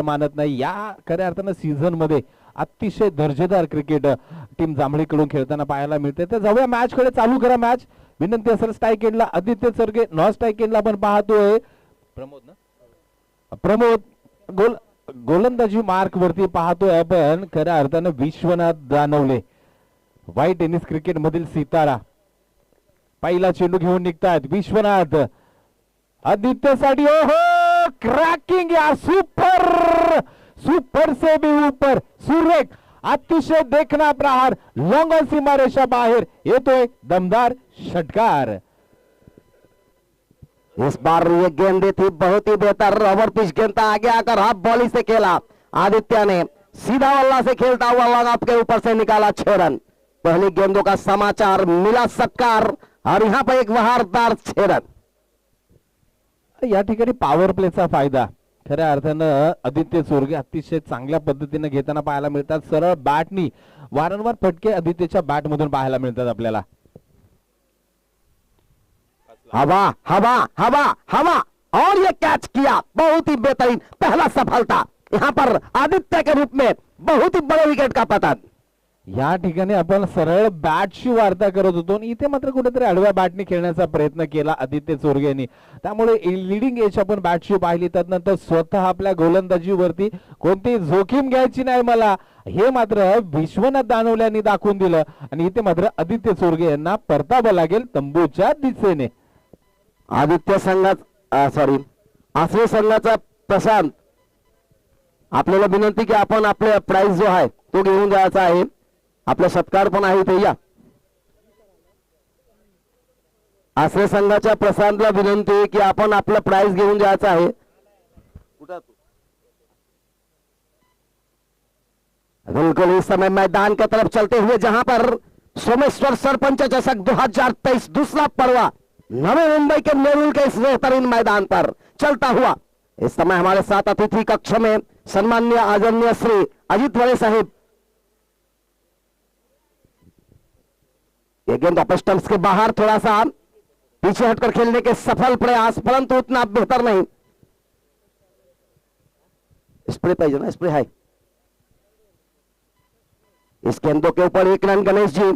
मानत नाही। या खऱ्या अर्थानं सीझन मध्ये अतिशय दर्जेदार क्रिकेट टीम जांभळीकडून खेळताना पाहायला मिळते। तर जाऊया मॅच कडे, चालू करा मॅच। विनंती असेल स्ट्राइक एंडला आदित्य चरगे, नॉन स्ट्राइक एंडला आपण पाहतोय प्रमोद गोलंदाजी मार्क वरती पाहतोय आपण खऱ्या अर्थानं Vishwanath Danwale, white tennis cricket मधील सितारा। पहिला चेंडू घेऊन निघतात विश्वनाथ, आदित्यसाठी ओहो क्रॅकिंग यार, सुपर सुपर से भी ऊपर, सुरेख अतिशय देखना प्रहार, लॉन्ग ऑन सीमारेषा बाहेर येतोय दमदार षटकार। इस बार ये गेंद थी बहुत ही बेहतर, ओवर पिच गेंद था, आगे आकर हाफ बॉली से खेला आदित्य ने, सीधा बल्ला से खेलता हुआ लॉन्ग ऑफ के ऊपर से निकाला 6 रन। पहली गेंदों का समाचार मिला सत्कार और यहाँ पर एक बहारदार 6 रन। या ठिकाणी पॉवर प्लेचा फायदा खऱ्या अर्थानं आदित्य चोरगे अतिशय चांगल्या पद्धतीने घेताना पाहायला मिळतात। सरळ बॅटनी वारंवार फटके आदित्यच्या बॅट मधून पाहायला मिळतात आपल्याला। हवा हवा हवा हवा और ये कैच किया, बहुत ही बेहतरीन पहला सफलता यहाँ पर आदित्य के रूप में, बहुत ही बड़े विकेट का पतन। या ठिकाणी आपण सरळ बॅटशी वार्ता करत होतो, इथे मात्र कुठेतरी आडव्या बॅटने खेळण्याचा प्रयत्न केला आदित्य चोरगे यांनी, त्यामुळे लीडिंग एज आपण बॅटशी पाहिली। त्यानंतर स्वतः आपल्या गोलंदाजीवरती कोणती जोखीम घ्यायची नाही मला, हे मात्र विश्वनाथ दानवले यांनी दाखवून दिलं आणि इथे मात्र आदित्य चोरगे यांना परतावं लागेल तंबूच्या दिशेने। आदित्य संघाचा सॉरी आश्रय संघाचा प्रशांत, आपल्याला विनंती की आपण आपले प्राइस जो आहे तो घेऊन जायचा आहे, आपला सत्कार पण आहे इथे या। आश्रय संघाच्या प्रशांतला विनंती की आपण आपला प्राइस घेऊन जायचा आहे। बिल्कुल इस समय मैदान की तरफ चलते हुए जहां पर सोमेश्वर सरपंच चषक 2023 दूसरा पर्व नवी मुंबई के नेरुल के इस बेहतरीन मैदान पर चलता हुआ, इस समय हमारे साथ अतिथि कक्ष में सम्माननीय आदरणीय श्री अजीत वड़े साहिब, ये गेंद ऑफ स्टंप्स के बाहर थोड़ा सा पीछे हटकर खेलने के सफल प्रयास, परंतु उतना बेहतर नहीं। स्प्रे पाइए ना, स्प्रे है इस गेंदों के ऊपर 1 रन। गणेश जी,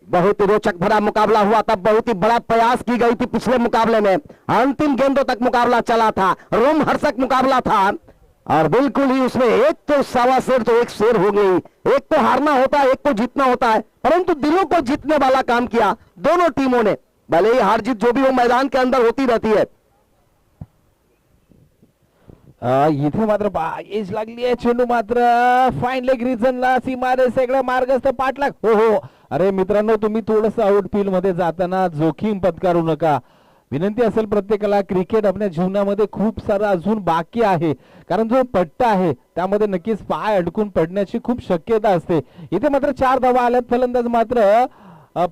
बहुत ही रोचक भरा मुकाबला हुआ था, बहुत ही बड़ा प्रयास की गई थी पिछले मुकाबले में, अंतिम गेंदों तक मुकाबला चला था, रोमहर्षक मुकाबला था और बिल्कुल ही उसमें एक तो 1.25 शेर तो एक शेर हो गई, एक तो हारना होता है एक तो जीतना होता है, परंतु दिलों को जीतने वाला काम किया दोनों टीमों ने। भले ही हार जीत जो भी हो मैदान के अंदर होती रहती है। इथे मात्र एज लागली आहे, चेंडू मात्र फाईन लेग रिजनला, सीमारे सगळं मार्गस्थ पाठलाग। हो हो, अरे मित्रांनो तुम्ही थोडंसं आउटफील्ड मध्ये जाताना जोखीम पत्करू नका, विनंती असेल प्रत्येकाला। क्रिकेट आपल्या जीवनामध्ये खूप सारं अजून बाकी आहे, कारण जो पट्टा आहे त्यामध्ये नक्कीच पाय अडकून पडण्याची खूप शक्यता असते। इथे मात्र 4 धावा आल्यात, फलंदाज मात्र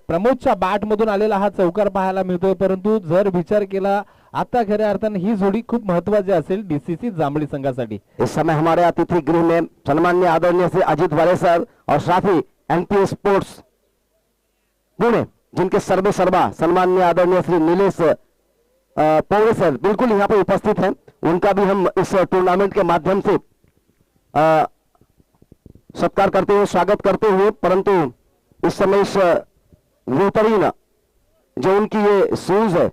प्रमोदच्या बॅट मधून आलेला हा चौकार पाहायला मिळतोय, परंतु जर विचार केला आता खऱ्या अर्थाने ही जोडी खूप महत्वाची असेल डीसीसी जांभळी संघासाठी। इस समय हमारे अतिथि गृह में सम्माननीय आदरणीय श्री अजीत वड़े सर और साथ ही एनपीए स्पोर्ट्स पुणे जिनके सर्वे सर्वा सम्माननीय आदरणीय श्री नीलेश पौड़े सर बिल्कुल यहाँ पे उपस्थित हैं, उनका भी हम इस टूर्नामेंट के माध्यम से सत्कार करते हुए स्वागत करते हुए, परंतु इस समय इस बेहतरीन जो उनकी ये शूज है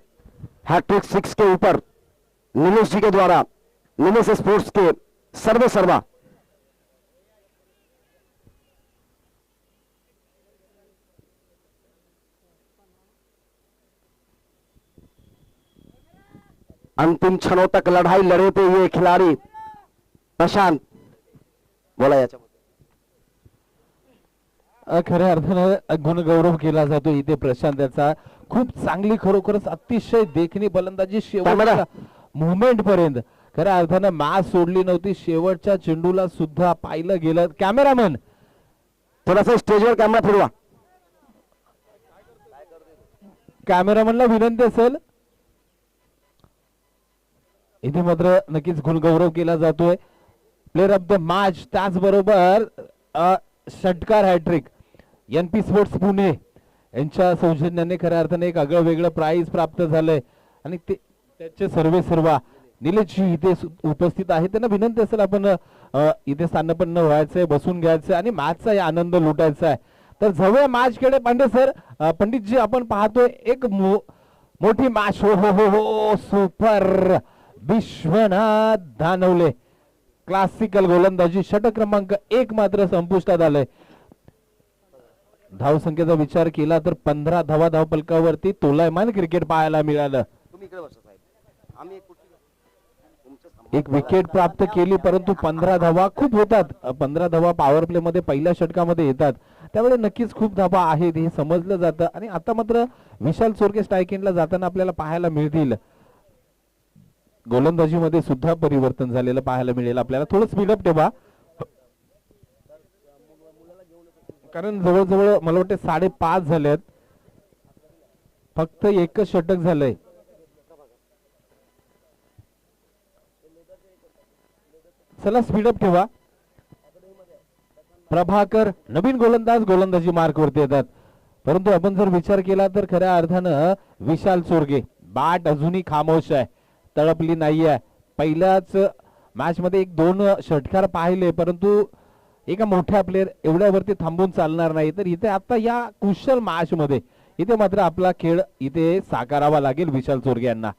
हैट्रिक 6 के ऊपर नीलेश जी के द्वारा, नीलेश स्पोर्ट्स के सर्वे सर्वा अंतिम क्षणों तक लड़ाई लड़े थे ये खिलाड़ी प्रशांत, बोला याच्या खऱ्या अर्थानं गुणगौरव केला जातो इथे प्रशांत याचा, खूप चांगली खरोखरच अतिशय देखणी फलंदाजी, शेवटच्या मुवमेंट पर्यंत खऱ्या अर्थानं मॅच सोडली नव्हती, शेवटच्या चेंडूला सुद्धा पाहिलं गेलं। कॅमेरामॅन थोडासा स्टेजवर कॅमेरा फिरवा, कॅमेरामॅनला विनंती असेल, इथे मात्र नक्कीच गुणगौरव केला जातोय प्लेअर ऑफ द मॅच, त्याचबरोबर षटकार हॅट्रिक एनपी स्पोर्ट्स पुणे यांच्या सौजन्याने खऱ्या अर्थाने एक आगळं वेगळं प्राइज प्राप्त झालंय आणि ते त्याचे सर्वे सर्वा निलेशजी इथे उपस्थित आहे, त्यांना विनंती असेल आपण इथे स्थानपन्न व्हायचंय, बसून घ्यायचंय आणि मॅचचा आनंद लुटायचा आहे. तर जाऊया मॅच कडे. पांडे सर, पंडितजी, आपण पाहतोय एक मोठी मॅच. हो हो हो हो, सुपर. विश्वनाथ दानवले क्लासिकल गोलंदाजी, षटक क्रमांक 1 मात्र संपुष्टात आलंय. धावसंख्येचा विचार केला तर 15 धावा धावपलकावरती तोलायमान क्रिकेट पाहायला मिळालं. एक विकेट प्राप्त केली, परंतु 15 धावा खूप होतात. 15 धावा पॉवर प्ले मध्ये पहिल्या षटकामध्ये येतात, त्यामुळे नक्कीच खूप धावा आहेत हे समजलं जातं. आणि आता मात्र विशाल चोरगे स्ट्राईक एंडला जाताना आपल्याला पाहायला मिळतील. गोलंदाजीमध्ये सुद्धा परिवर्तन झालेलं पाहायला मिळेल आपल्याला. थोडं स्पीडअप ठेवा, कारण जवळजवळ मला वाटते 5.5 झालेत, फक्त एकच षटक झालंय. चला स्पीडअप ठेवा. प्रभाकर नवीन गोलंदाज गोलंदाजी मार्क वरती येतात, परंतु आपण जर विचार केला तर खऱ्या अर्थानं विशाल चोरगे बाट अजूनही खामोश आहे, तळपली नाहीये. पहिल्याच मॅच मध्ये 1-2 षटकार पाहिले, परंतु एका मोठ्या प्लेअर एवढ्यावरती थांबून चालणार नाही. तर इथे आता या कुशल मॅच मध्ये इथे मात्र आपला खेळ इथे साकारावा लागेल विशाल चोरगे यांना.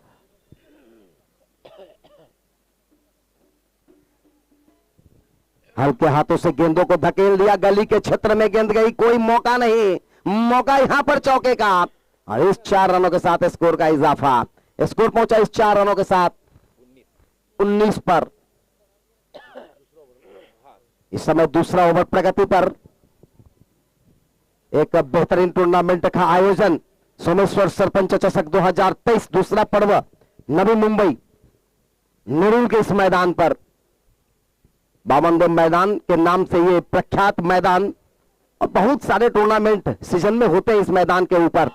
हल्के हाथों से गेंदों को धकेल दिया, गली के क्षेत्र में गेंद गई, कोई मौका नहीं, मौका यहां पर चौके का। और इस 4 रनों के साथ स्कोर का इजाफा, स्कोर पहुंचा इस 4 रनों के साथ 19 पर। इस समय दूसरा ओवर प्रगति पर। एक बेहतरीन टूर्नामेंट का आयोजन, सोमेश्वर सरपंच चषक 2023 दूसरा पर्व नवी मुंबई नेरुल के इस मैदान पर, बामनदेव मैदान के नाम से ये प्रख्यात मैदान, और बहुत सारे टूर्नामेंट सीजन में होते हैं इस मैदान के ऊपर।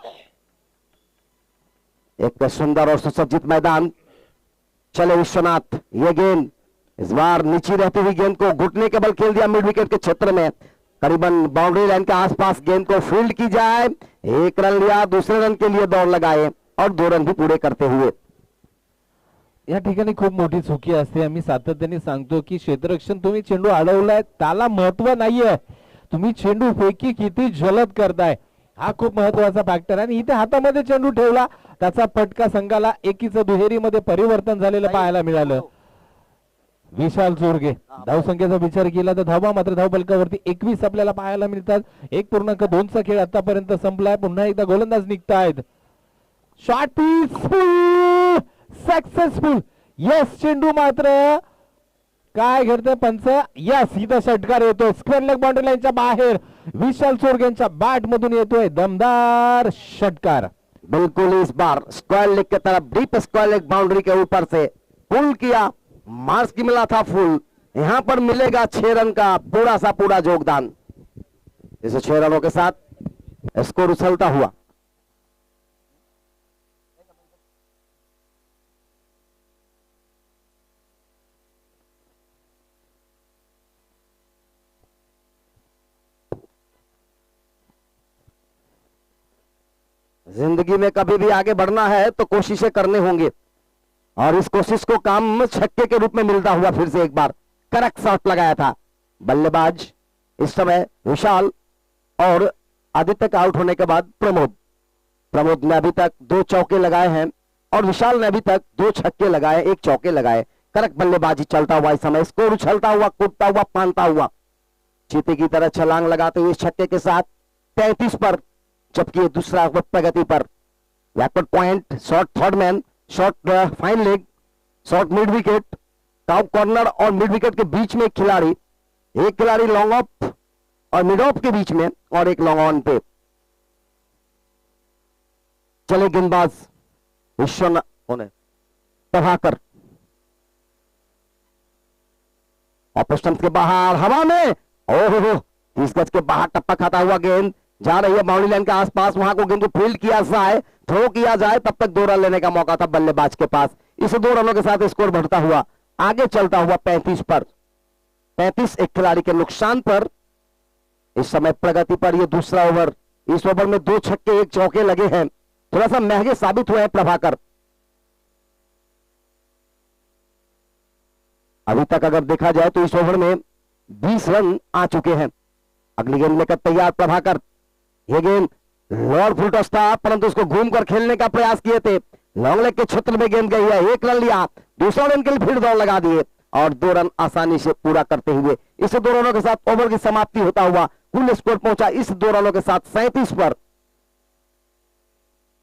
एक सुंदर और सुसज्जित मैदान। चले विश्वनाथ, ये गेंद इस बार नीचे रहती हुई गेंद को घुटने के बल खेल दिया मिड विकेट के क्षेत्र में, करीबन बाउंड्री लाइन के आसपास गेंद को फील्ड की जाए। 1 रन लिया, दूसरे रन के लिए दौड़ लगाए और 2 रन भी पूरे करते हुए। या ठिकाणी खूप मोठी चुकी असते. आम्ही सातत्याने सांगतो की क्षेत्ररक्षण तुम्ही चेंडू अडवलाय त्याला महत्व नाहीये, तुम्ही चेंडू फेकी किती जलद करताय हा खूप महत्वाचा फॅक्टर आहे. आणि इथे हातामध्ये चेंडू ठेवला, त्याचा फटका संघाला एकीचं दुहेरीमध्ये परिवर्तन झालेलं पाहायला मिळालं. विशाल चोरगे, धावसंख्येचा विचार केला तर धावा मात्र धावफलकावरती 21 आपल्याला पाहायला मिळतात. 1.2 चा खेळ आतापर्यंत संपलाय. पुन्हा एकदा गोलंदाज निघतायत. Short piece successful. यस, चेंडू मात्र काय घडतंय पंच? यस, इथं षटकार येतोय स्क्वेअर लेग बाउंड्री लाईनच्या बाहेर. विशाल चोरगेंच्या बॅट मधून येतोय दमदार षटकार. बिल्कुल इस बार स्क्वायर लेग की तरफ, डीप स्क्वायर लेग बाउंड्री के ऊपर से पुल किया, मार्क्स की मिला था फुल। यहां पर मिलेगा 6 रन का पूरा सा पूरा योगदान। इस 6 रनों के साथ स्कोर उछलता हुआ। जिंदगी में कभी भी आगे बढ़ना है तो कोशिशें करने होंगे, और इस कोशिश को काम छक्के के रूप में मिलता हुआ फिर से एक बार करेक्ट शॉट लगाया था बल्लेबाज इस समय विशाल, और आदित्य का आउट होने के बाद प्रमोद ने अभी तक 2 चौके लगाए हैं और विशाल ने अभी तक 2 छक्के लगाए, 1 चौके लगाए। करेक्ट बल्लेबाजी चलता हुआ इस समय, स्कोर उछलता हुआ, कूदता हुआ, फानता हुआ, चीते की तरह छलांग लगाते हुए इस छक्के के साथ 33 पर, जबकि ये दूसरा ओवर प्रगति पर। Backward point, short third man, short fine leg, short mid wicket, top corner और मिड विकेट के बीच में एक खिलाड़ी लॉन्ग ऑफ और मिड ऑफ के बीच में, और एक लॉन्ग ऑन पे। चले गेंदबाज विश्वनाथ प्रभाकर, ऑफ स्टंप के बाहर हवा में, ओहो 30 गज के बाहर टप्पा खाता हुआ गेंद जा रही है बाउंड्री लाइन के आसपास। वहां को गेंद को फील्ड किया जाए, थ्रो किया जाए, तब तक 2 रन लेने का मौका था बल्लेबाज के पास। इस 2 रनों के साथ स्कोर बढ़ता हुआ, आगे चलता हुआ 35 पर। 35 एक खिलाड़ी के नुकसान पर इस समय प्रगति पर यह दूसरा ओवर। इस ओवर में 2 छक्के 1 चौके लगे हैं, थोड़ा सा महंगे साबित हुए हैं प्रभाकर। अभी तक अगर देखा जाए तो इस ओवर में 20 रन आ चुके हैं। अगली गेंद लेकर तैयार प्रभाकर। यह गेंद लॉर्ड फुल टॉस था, परंतु उसको घूमकर खेलने का प्रयास किए थे। लॉन्ग लेग के क्षेत्र में गेंद गई है, 1 रन लिया। दूसरा रन के लिए फिर दौड़ लगा दिए और 2 रन आसानी से पूरा करते हुए इस 2 रनों के साथ ओवर की समाप्ति होता हुआ कुल स्कोर पहुंचा इस 2 रनों के साथ 37 पर।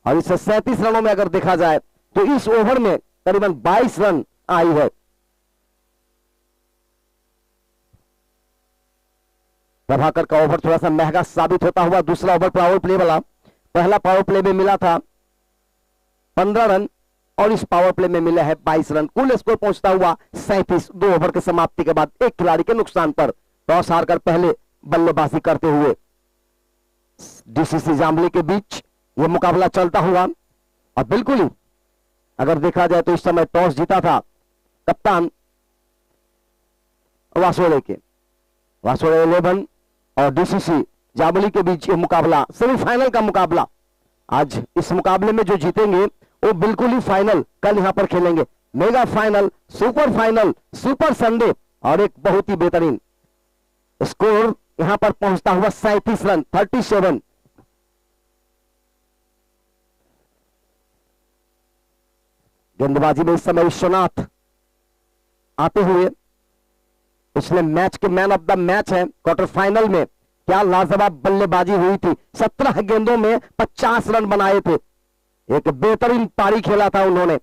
और इस 37 रनों में अगर देखा जाए तो इस ओवर में करीबन 22 रन आई है। प्रभाकर का ओवर थोड़ा सा महंगा साबित होता हुआ दूसरा ओवर पावर प्ले वाला। पहला पावर प्ले में मिला था 15 रन और इस पावर प्ले में मिला है 22 रन। कुल स्कोर पहुंचता हुआ 37। 2 ओवर के समाप्ति के बाद एक खिलाड़ी के नुकसान पर टॉस हारकर पहले बल्लेबाजी करते हुए डीसीसी जामली के बीच यह मुकाबला चलता हुआ। और बिल्कुल ही अगर देखा जाए तो इस समय टॉस जीता था कप्तान वासोड़े के। वासोड़े 11 और डीसीसी जामली के बीच ये मुकाबला सेमीफाइनल का मुकाबला। आज इस मुकाबले में जो जीतेंगे वो बिल्कुल ही फाइनल कल यहां पर खेलेंगे। मेगा फाइनल, सुपर संडे और एक बहुत ही बेहतरीन स्कोर यहां पर पहुंचता हुआ 37 रन 37। गेंदबाजी में इस समय विश्वनाथ आते हुए पिछले match K man of the match है। क्वार्टर फाइनल में क्या लाजवाब बल्लेबाजी हुई थी। 17 गेंदों में 50 रन बनाए थे। एक बेहतरीन पारी खेला था उन्होंने।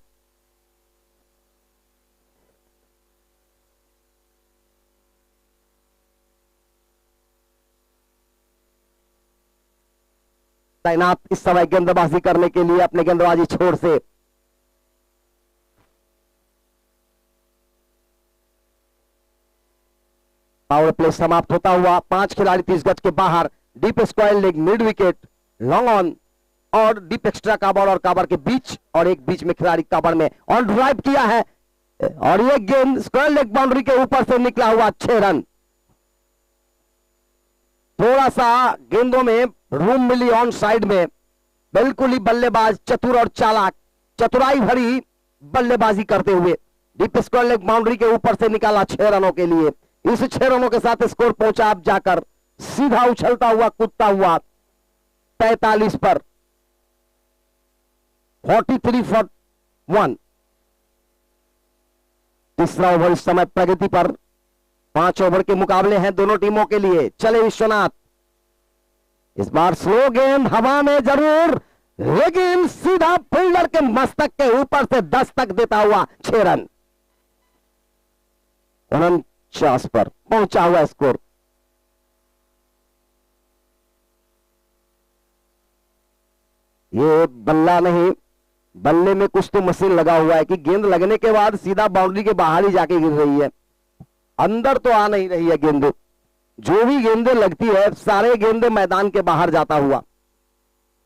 तैनात इस समय गेंदबाजी करने के लिए अपने गेंदबाजी छोर से पावर प्ले समाप्त होता हुआ 5 खिलाड़ी 30 गज के बाहर। Deep square leg, mid wicket, long on और डीप एक्स्ट्रा काबर और काबर के बीच और एक बीच में खिलाड़ी काबर में ऑन ड्राइव किया है और ये गेंद स्क्वायर लेग बाउंड्री के ऊपर से निकला हुआ 6 रन। थोड़ा सा गेंदों में रूम मिली ऑन साइड में। बिल्कुल ही बल्लेबाज चतुर और चालाक, चतुराई भरी बल्लेबाजी करते हुए डीप स्क्वायर लेग बाउंड्री के ऊपर से निकाला 6 रनों के लिए। इस 6 रनों के साथ स्कोर पहुंचा अब जाकर सीधा उछलता हुआ कूदता हुआ 43 पर 43 फॉर 1। तीसरा ओवर इस समय प्रगति पर। 5 ओवर के मुकाबले हैं दोनों टीमों के लिए। चले विश्वनाथ। इस बार स्लो गेंद हवा में जरूर, लेकिन सीधा फील्डर के मस्तक के ऊपर से 10 तक देता हुआ 6 रन। 49 पर पहुंचा हुआ स्कोर। ये बल्ला नहीं, बल्ले में कुछ तो मशीन लगा हुआ है कि गेंद लगने के बाद सीधा बाउंड्री के बाहर ही जाके गिर रही है, अंदर तो आ नहीं रही है गेंद। जो भी गेंदें लगती है सारे गेंदें मैदान के बाहर जाता हुआ।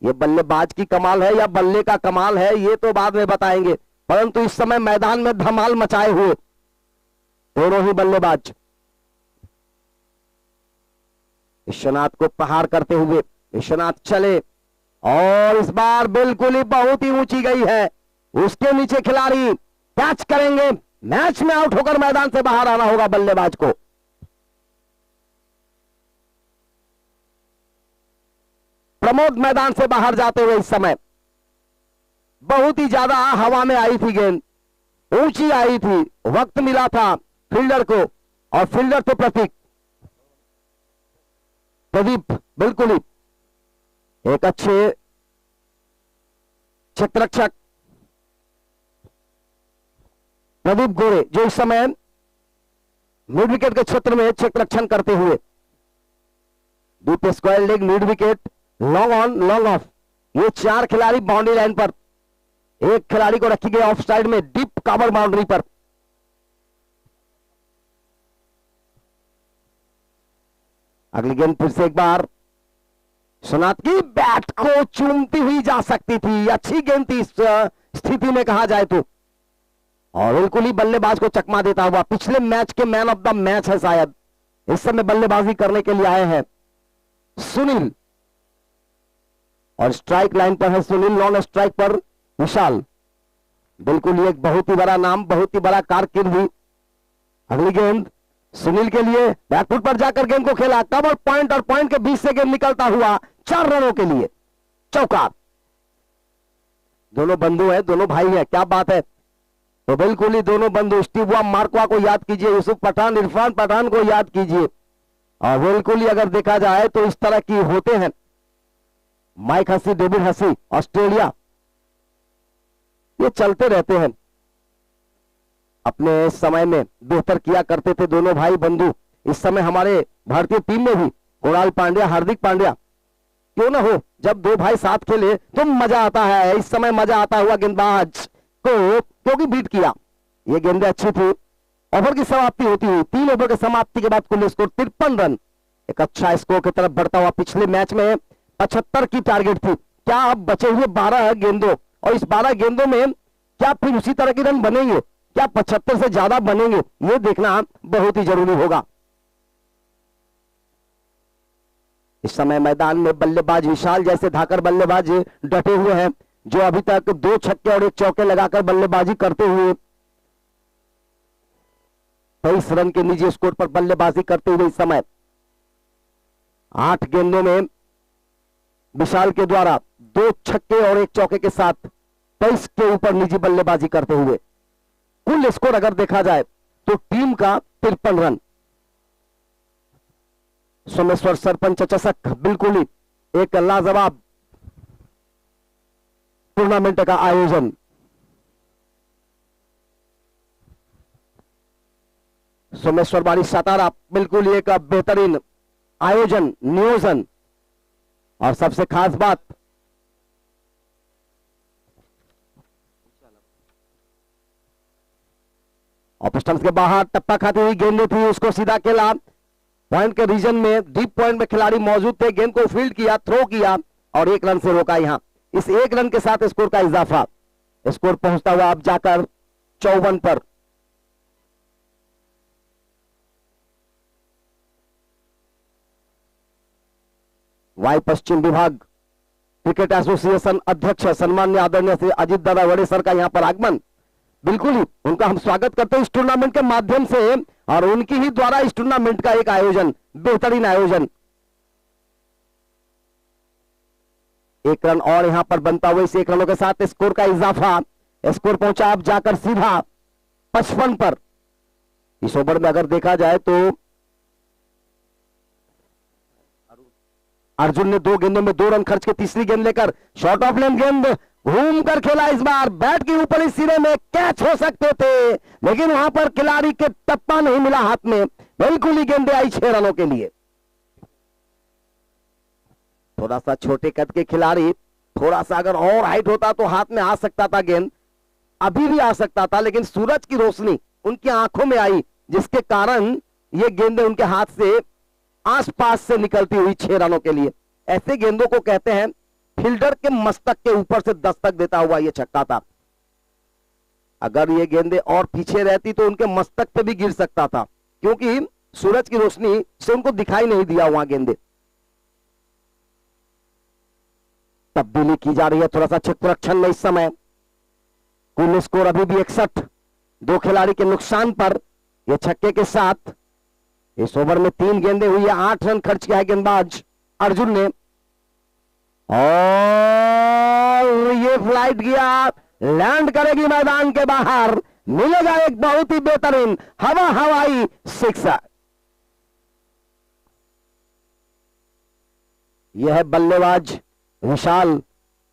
ये बल्लेबाज की कमाल है या बल्ले का कमाल है ये तो बाद में बताएंगे, परंतु इस समय मैदान में धमाल मचाए हुए दोनों ही बल्लेबाज। विश्वनाथ को प्रहार करते हुए विश्वनाथ चले और इस बार बिल्कुल ही बहुत ही ऊंची गई है। उसके नीचे खिलाड़ी कैच करेंगे। मैच में आउट होकर मैदान से बाहर आना होगा बल्लेबाज को। प्रमोद मैदान से बाहर जाते हुए इस समय बहुत ही ज्यादा हवा में आई थी गेंद, ऊंची आई थी, वक्त मिला था फील्डर को और फील्डर थे प्रदीप। बिल्कुल ही एक अच्छे क्षेत्ररक्षक प्रदीप गोरे जो इस समय मिड विकेट के क्षेत्र में क्षेत्ररक्षण करते हुए। Deep square leg, mid wicket, long on, long off, ये 4 खिलाड़ी बाउंड्री लाइन पर। एक खिलाड़ी को रखी गई ऑफ साइड में डीप कवर बाउंड्री पर। अगली गेंद फिर से एक बार विश्वनाथ की बैट को चूमती हुई जा सकती थी। अच्छी गेंद थी इस स्थिति में कहा जाए तो, और बिल्कुल ही बल्लेबाज को चकमा देता हुआ। पिछले match K man of the match है शायद, इस समय बल्लेबाजी करने के लिए आए हैं सुनील और स्ट्राइक लाइन पर है सुनील, नॉन स्ट्राइक पर विशाल। बिल्कुल ही एक बहुत ही बड़ा नाम, बहुत ही बड़ा कारकिर्दी अगली गेंद सुनील के लिए, बैकफुट पर जाकर गेंद को खेला, कवर पॉइंट और पॉइंट के बीच से गेंद निकलता हुआ 4 रनों के लिए चौका। दोनों बंधु हैं, दोनों भाई हैं, क्या बात है। तो बिल्कुल ही दोनों बंधु, स्टीव मार्कवा को याद कीजिए, यूसुफ पठान, इरफान पठान को याद कीजिए। और बिल्कुल ही अगर देखा जाए तो इस तरह की होते हैं माइक हसी, डेविड हसी, ऑस्ट्रेलिया, ये चलते रहते हैं। अपने समय में बेहतर किया करते थे दोनों भाई बंधु। इस समय हमारे भारतीय टीम में भी कुणाल पांड्या, हार्दिक पांड्या, क्यों ना हो, जब दो भाई साथ खेले तो मजा आता है। इस समय मजा आता हुआ गेंदबाज को क्योंकि बीट किया। ये गेंदें अच्छी थी। ओवर की समाप्ति होती हुई 3 ओवर की समाप्ति के बाद कुल स्कोर 53 रन, एक अच्छा स्कोर की तरफ बढ़ता हुआ। पिछले मैच में 75 की टारगेट थी। क्या अब बचे हुए 12 गेंदों, और इस 12 गेंदों में क्या फिर उसी तरह के रन बनेंगे, क्या 75 से ज्यादा बनेंगे, ये देखना बहुत ही जरूरी होगा। इस समय मैदान में बल्लेबाज विशाल जैसे धाकर बल्लेबाज डटे हुए हैं, जो अभी तक 2 छक्के और 1 चौके लगाकर बल्लेबाजी करते हुए 23 रन के निजी स्कोर पर बल्लेबाजी करते हुए इस समय 8 गेंदों में विशाल के द्वारा 2 छक्के और 1 चौके के साथ 23 के ऊपर निजी बल्लेबाजी करते हुए कुल स्कोर अगर देखा जाए तो टीम का 53 रन। सोमेश्वर सरपंच चषक बिल्कुल ही एक लाजवाब टूर्नामेंट का आयोजन। सोमेश्वर बाड़ी सातारा बिल्कुल एक बेहतरीन आयोजन, नियोजन, और सबसे खास बात ऑफ स्टंप्स के बाहर टप्पा खाती हुई गेंद थी, उसको सीधा खेला। पॉइंट के रीजन में, डीप पॉइंट में खिलाड़ी मौजूद थे, गेंद को फील्ड किया, थ्रो किया और 1 रन से रोका। यहां इस 1 रन के साथ स्कोर का इजाफा, स्कोर पहुंचता हुआ अब जाकर 54 पर। वाई पश्चिम विभाग क्रिकेट एसोसिएशन अध्यक्ष सम्मान्य आदरणीय श्री अजीत दादा वड़े सर का यहां पर आगमन, बिल्कुल ही उनका हम स्वागत करते हैं इस टूर्नामेंट के माध्यम से, और उनकी ही द्वारा इस टूर्नामेंट का एक आयोजन, बेहतरीन आयोजन। 1 रन और यहां पर बनता हुआ, इस 1 रनों के साथ स्कोर का इजाफा, स्कोर पहुंचा अब जाकर सीधा 55 पर। इस ओवर में अगर देखा जाए तो अर्जुन ने 2 गेंदों में 2 रन खर्च के तीसरी गेंद लेकर शॉर्ट ऑफ लेंथ गेंद घूमकर खेला। इस बार बैट के ऊपर इस सिरे में कैच हो सकते थे, लेकिन वहां पर खिलाड़ी के टप्पा नहीं मिला हाथ में, बिल्कुल ही गेंदें आई 6 रनों के लिए। थोड़ा सा छोटे कद के खिलाड़ी, थोड़ा सा अगर और हाइट होता तो हाथ में आ सकता था गेंद, अभी भी आ सकता था, लेकिन सूरज की रोशनी उनकी आंखों में आई, जिसके कारण ये गेंदें उनके हाथ से आसपास से निकलती हुई 6 रनों के लिए। ऐसे गेंदों को कहते हैं फील्डर के मस्तक के ऊपर से दस्तक देता हुआ ये छक्का था। अगर ये गेंदें और पीछे रहती तो उनके मस्तक पे भी गिर सकता था, क्योंकि सूरज की रोशनी से उनको दिखाई नहीं दिया वहां गेंदें। तब्दीली की जा रही है थोड़ा सा क्षेत्ररक्षण में इस समय। कुल स्कोर अभी भी 61, 2 खिलाड़ी के नुकसान पर। ये छक्के के साथ इस ओवर में 3 गेंदें हुई है, 8 रन खर्च किया है गेंदबाज अर्जुन ने, और ये फ्लाइट गया, लैंड करेगी मैदान के बाहर, मिलेगा एक बहुत ही बेहतरीन हवाई सिक्सर। यह है बल्लेबाज विशाल,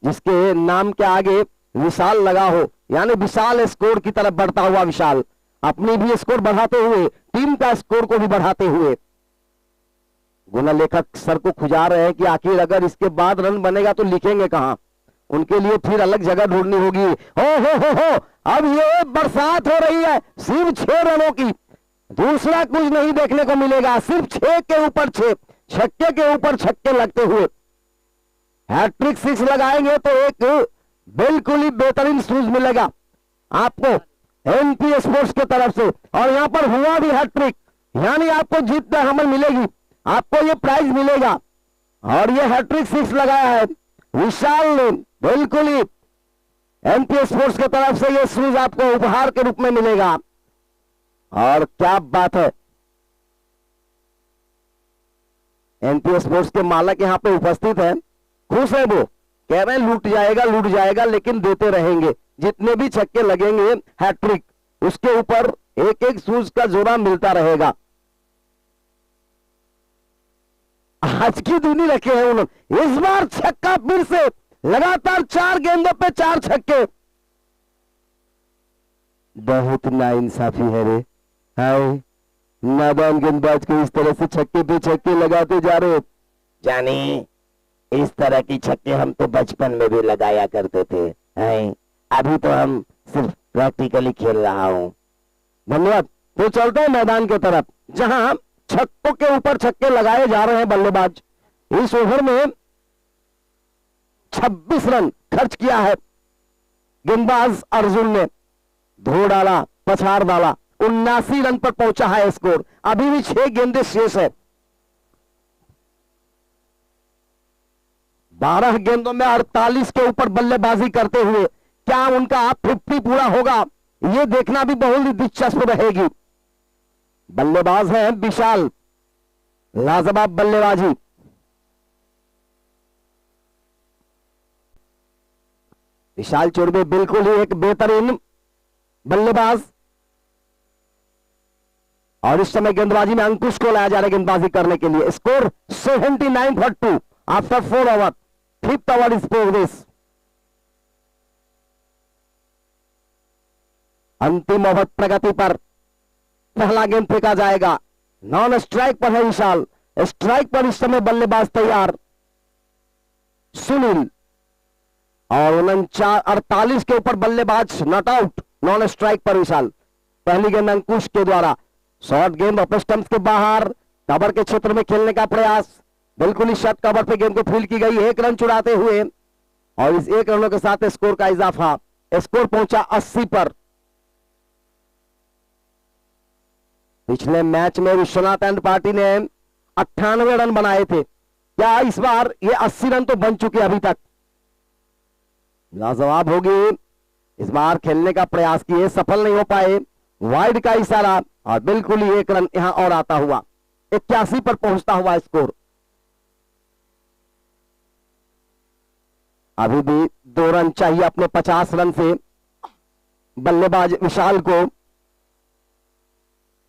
जिसके नाम के आगे विशाल लगा हो, यानी विशाल स्कोर की तरफ बढ़ता हुआ विशाल, अपनी भी स्कोर बढ़ाते हुए, टीम का स्कोर को भी बढ़ाते हुए। गुना लेखक सर को खुजा रहे हैं कि आखिर अगर इसके बाद रन बनेगा तो लिखेंगे कहां, उनके लिए फिर अलग जगह ढूंढनी होगी। हो अब ये बरसात हो रही है सिर्फ 6 रनों की, दूसरा कुछ नहीं देखने को मिलेगा, सिर्फ 6 के ऊपर 6, छक्के के ऊपर छक्के लगते हुए। हैट्रिक 6 लगाएंगे तो एक बिल्कुल ही बेहतरीन शूज मिलेगा आपको एनपी स्पोर्ट्स की तरफ से, और यहां पर हुआ भी हैट्रिक, यानी आपको जीत हमें मिलेगी, आपको ये प्राइज मिलेगा। और ये हैट्रिक 6 लगाया है विशाल ने, बिल्कुल ही एनपी स्पोर्ट्स की तरफ से ये शूज आपको उपहार के रूप में मिलेगा। और क्या बात है, एनपी स्पोर्ट्स के मालक यहां पे उपस्थित हैं, खुश है वो, कह रहे हैं लूट जाएगा लेकिन देते रहेंगे, जितने भी छक्के लगेंगे हैट्रिक, उसके ऊपर एक एक शूज का जोड़ा मिलता रहेगा। आज की दूनी रखे हैं उन्होंने, इस बार छक्का फिर से, लगातार 4 गेंदों पे 4 छक्के। बहुत नाइंसाफी है रे, हाय नादान गेंदबाज को इस तरह से छक्के पे छक्के लगाते जा रहे हो। जानी इस तरह की छक्के हम तो बचपन में भी लगाया करते थे, हैं अभी तो हम सिर्फ प्रैक्टिकली खेल रहा हूं। धन्यवाद। तो चलते हैं मैदान की तरफ, जहां छक्कों के ऊपर छक्के लगाए जा रहे हैं बल्लेबाज। इस ओवर में 26 रन खर्च किया है गेंदबाज अर्जुन ने, धो डाला, पछाड़ डाला, 79 रन पर पहुंचा है स्कोर। अभी भी 6 गेंदें शेष है। 12 गेंदों में 48 के ऊपर बल्लेबाजी करते हुए क्या उनका 50 पूरा होगा, यह देखना भी बहुत ही दिलचस्प रहेगी। बल्लेबाज है विशाल, लाजवाब बल्लेबाजी। विशाल चुरबे बिल्कुल ही एक बेहतरीन बल्लेबाज, और इस समय गेंदबाजी में अंकुश को लाया जा रहा है गेंदबाजी करने के लिए। Score 79 for 2 after 4 over, 5th over is progress. अंतिम ओवर प्रगति पर, पहला गेंद फेंका जाएगा, नॉन स्ट्राइक पर है विशाल, स्ट्राइक पर इस समय बल्लेबाज तैयार सुनील, और 48 के ऊपर बल्लेबाज नॉट आउट, नॉन स्ट्राइक पर विशाल। पहली गेंद अंकुश के द्वारा, शॉर्ट गेंद ऑफ स्टंप्स के बाहर, कवर के क्षेत्र में खेलने का प्रयास, बिल्कुल ही शॉर्ट कवर पे गेंद को फील्ड की गई, 1 रन चुराते हुए, और इस 1 रनों के साथ स्कोर का इजाफा, स्कोर पहुंचा 80 पर। पिछले मैच में विश्वनाथ एंड पार्टी ने 98 रन बनाए थे, क्या इस बार ये 80 रन तो बन चुके अभी तक? लाजवाब होगी, इस बार खेलने का प्रयास किए, सफल नहीं हो पाए, वाइड का इशारा, और बिल्कुल ही 1 रन यहां और आता हुआ, 81 पर पहुंचता हुआ स्कोर। अभी भी 2 रन चाहिए अपने 50 रन से बल्लेबाज विशाल को।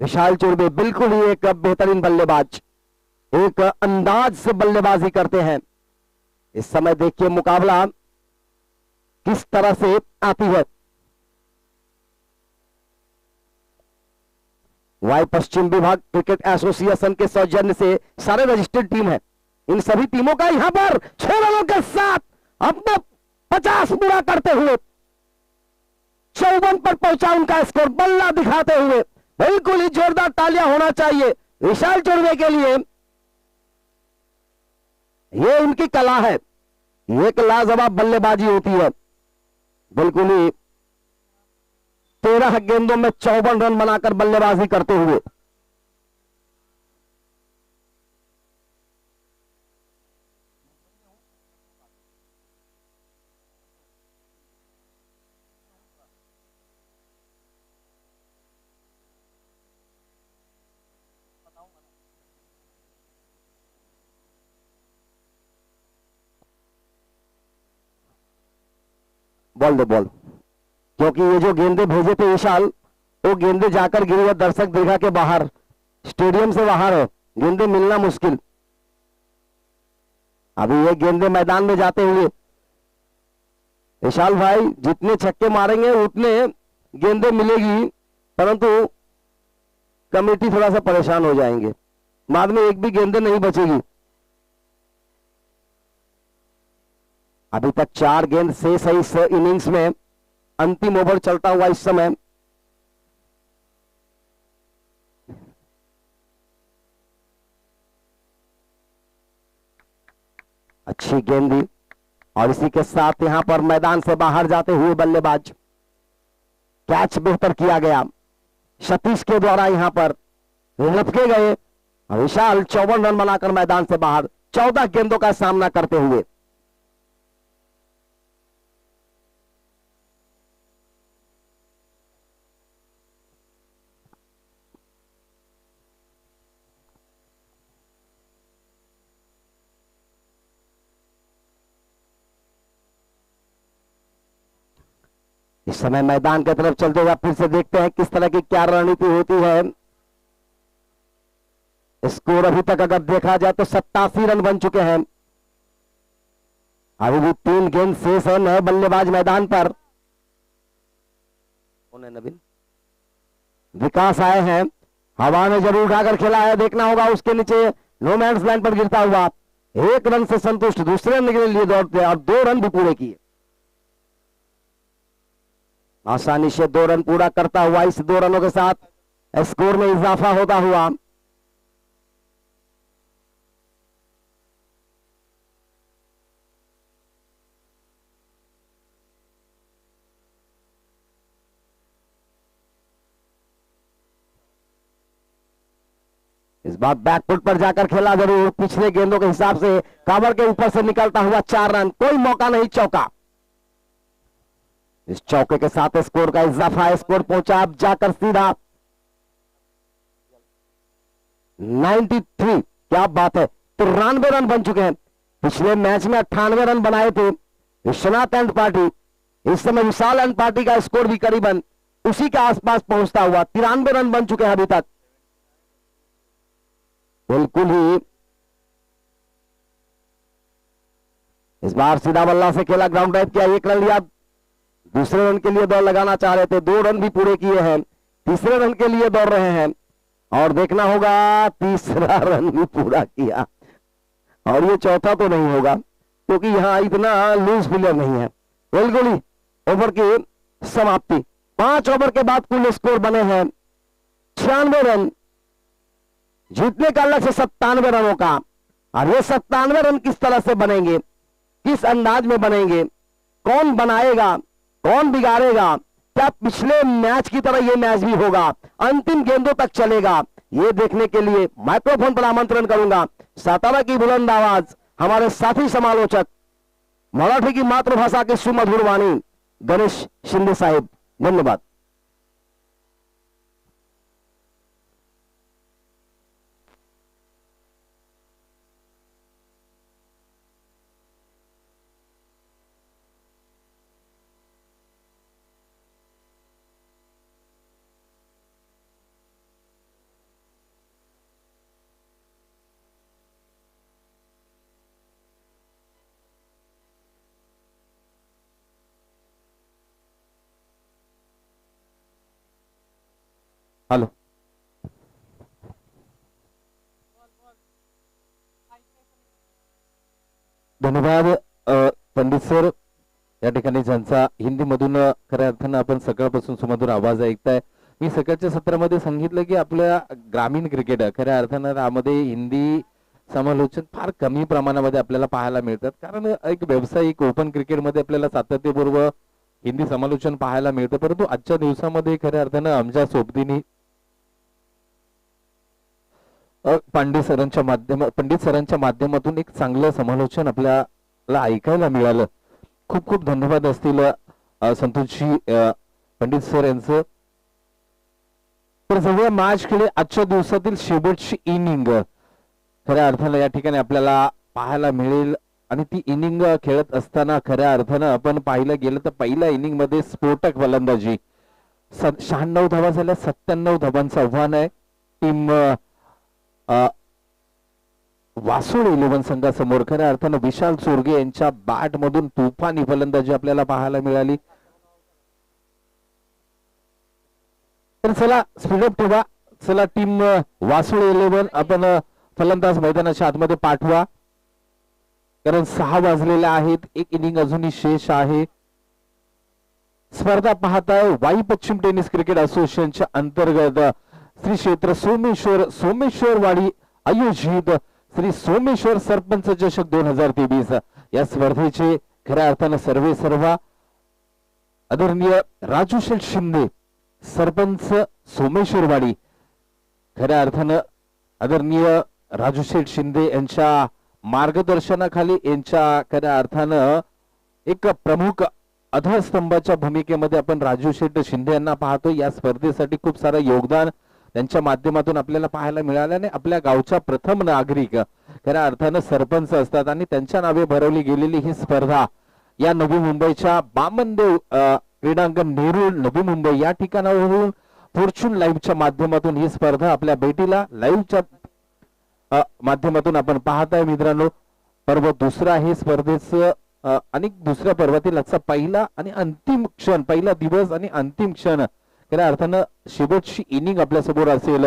विशाल चुरबे बिल्कुल ही एक बेहतरीन बल्लेबाज, एक अंदाज से बल्लेबाजी करते हैं। इस समय देखिए मुकाबला किस तरह से आती है। वाई पश्चिम विभाग क्रिकेट एसोसिएशन के सौजन्य से सारे रजिस्टर्ड टीम है, इन सभी टीमों का यहां पर 6 रनों के साथ अपना 50 पूरा करते हुए 54 पर पहुंचा उनका स्कोर, बल्ला दिखाते हुए। बिल्कुल ही जोरदार तालियां होना चाहिए विशाल चुरबे के लिए, यह उनकी कला है, एक लाजवाब बल्लेबाजी होती है। बिल्कुल ही 13 गेंदों में 54 रन बनाकर बल्लेबाजी करते हुए। बॉल दे बॉल, क्योंकि ये जो गेंदे भेजे थे विशाल, वो गेंदे जाकर गिरी है दर्शक दीर्घा के बाहर, स्टेडियम से बाहर है, गेंदे मिलना मुश्किल। अभी ये गेंदे मैदान में जाते हुए विशाल भाई जितने छक्के मारेंगे उतने गेंदे मिलेगी, परंतु कमेटी थोड़ा सा परेशान हो जाएंगे, बाद में एक भी गेंदे नहीं बचेगी। अभी तक 4 गेंद शेष है इस इनिंग्स में, अंतिम ओवर चलता हुआ इस समय। अच्छी गेंदी, और इसी के साथ यहां पर मैदान से बाहर जाते हुए बल्लेबाज, कैच बेहतर किया गया सतीश के द्वारा, यहां पर लपके गए। विशाल 54 रन बनाकर मैदान से बाहर, 14 गेंदों का सामना करते हुए। इस समय मैदान की तरफ चलते हुए फिर से देखते हैं किस तरह की क्या रणनीति होती है। स्कोर अभी तक अगर देखा जाए तो 87 रन बन चुके हैं। अभी भी 3 गेंद शेष है। नए बल्लेबाज मैदान पर कौन है? नवीन विकास आए हैं। हवा में जरूर उठाकर खेला है, देखना होगा उसके नीचे नो मैंस लैंड पर गिरता हुआ। 1 रन से संतुष्ट, दूसरे रन के लिए दौड़ते और 2 रन भी पूरे किए। आसानी से 2 रन पूरा करता हुआ इस 2 रनों के साथ स्कोर में इजाफा होता हुआ। इस बार बैकफुट पर जाकर खेला जरूर, पिछले गेंदों के हिसाब से कवर के ऊपर से निकलता हुआ 4 रन, कोई मौका नहीं, चौका। इस चौके के साथ स्कोर का इजाफा है। स्कोर पहुंचा अब जाकर सीधा 93। क्या बात है, 93 रन बन चुके हैं। पिछले मैच में 98 रन बनाए थे विश्वनाथ एंड पार्टी। इस समय विशाल एंड पार्टी का स्कोर भी करीबन उसी के आसपास पहुंचता हुआ 93 रन बन चुके हैं अभी तक। बिल्कुल ही इस बार सीधा बल्ला से खेला, ग्राउंड ड्राइव किया, 1 रन लिया। दूसरे रन के लिए दौड़ लगाना चाह रहे थे, 2 रन भी पूरे किए हैं। तीसरे रन के लिए दौड़ रहे हैं और देखना होगा तीसरा रन भी पूरा किया। और ये चौथा तो नहीं होगा क्योंकि यहां इतना लूज प्लेयर नहीं है। बिल्कुल ही ओवर की समाप्ति। 5 ओवर के बाद कुल स्कोर बने हैं 96 रन। जीतने का लक्ष्य 97 रनों का। और ये 97 रन किस तरह से बनेंगे, किस अंदाज में बनेंगे, कौन बनाएगा, कौन बिगाड़ेगा, क्या पिछले मैच की तरह ये मैच भी होगा, अंतिम गेंदों तक चलेगा, ये देखने के लिए माइक्रोफोन पर आमंत्रण करूंगा सातारा की बुलंद आवाज हमारे साथी समालोचक, मराठी की मातृभाषा की सुमधुर वाणी गणेश शिंदे साहिब। धन्यवाद। हॅलो, धन्यवाद पंडित सर, या ठिकाणी ज्यांचा हिंदीमधून खऱ्या अर्थानं आपण सकाळपासून सुमधुर आवाज ऐकताय. मी सकाळच्या सत्रामध्ये सांगितलं की आपल्या ग्रामीण क्रिकेट खऱ्या अर्थानं त्यामध्ये हिंदी समालोचन फार कमी प्रमाणामध्ये आपल्याला पाहायला मिळतात. कारण एक व्यावसायिक ओपन क्रिकेटमध्ये आपल्याला सातत्यपूर्व हिंदी समालोचन पाहायला मिळतं. परंतु आजच्या दिवसामध्ये खऱ्या अर्थानं आमच्या सोबतीने पंडित सरांच्या माध्यमातून एक चांगलं समालोचन आपल्याला ऐकायला मिळालं. खूप खूप धन्यवाद असतील संतोषजी पंडित सर यांचं. तर सगळ्या मॅच खेळी आजच्या दिवसातील शेवटची इनिंग खऱ्या अर्थानं या ठिकाणी आपल्याला पाहायला मिळेल. आणि ती इनिंग खेळत असताना खऱ्या अर्थानं आपण पाहिलं गेलं तर पहिल्या इनिंग मध्ये स्फोटक फलंदाजी 96 धावा झाल्या, 97 धावांचं आव्हान आहे टीम वासुळ 11 संघासमोर. खऱ्या अर्थानं विशाल चोरगे यांच्या बॅट मधून तुफानी फलंदाजी आपल्याला पाहायला मिळाली. तर चला स्पीडअप ठेवा, चला टीम वासुळ 11 आपण फलंदाज मैदानाच्या आतमध्ये पाठवा, कारण 6 वाजलेले आहेत. एक इनिंग अजूनही शेष आहे. स्पर्धा पाहताय वाई पश्चिम टेनिस क्रिकेट असोसिएशनच्या अंतर्गत श्री क्षेत्र सोमेश्वरवाडी आयोजित श्री सोमेश्वर सरपंच चषक 2023 या स्पर्धेचे खऱ्या अर्थानं सर्वा आदरणीय राजूशेठ शिंदे सरपंच सोमेश्वरवाडी, खऱ्या अर्थानं आदरणीय राजूशेठ शिंदे यांच्या मार्गदर्शनाखाली यांच्या खऱ्या अर्थानं एक प्रमुख आधारस्तंभाच्या भूमिकेमध्ये आपण राजूशेठ शिंदे यांना पाहतो. या स्पर्धेसाठी खूप सारं योगदान त्यांच्या माध्यमातून आपल्याला पाहायला मिळाल्याने आपल्या गावच्या प्रथम नागरिक खऱ्या अर्थानं सरपंच असतात आणि त्यांच्या नावे भरवली गेलेली ही स्पर्धा या नवी मुंबईच्या बामनदेव क्रीडांगण नेरूळ नवी मुंबई या ठिकाणावरून फॉर्च्यून लाईव्हच्या माध्यमातून ही स्पर्धा आपल्या भेटीला लाईव्हच्या माध्यमातून आपण पाहताय मित्रांनो. पर्व दुसरा आहे स्पर्धेचं आणि दुसऱ्या पर्वातील आजचा पहिला आणि अंतिम क्षण, पहिला दिवस आणि अंतिम क्षण, खऱ्या अर्थानं शेवटची इनिंग आपल्या समोर असेल.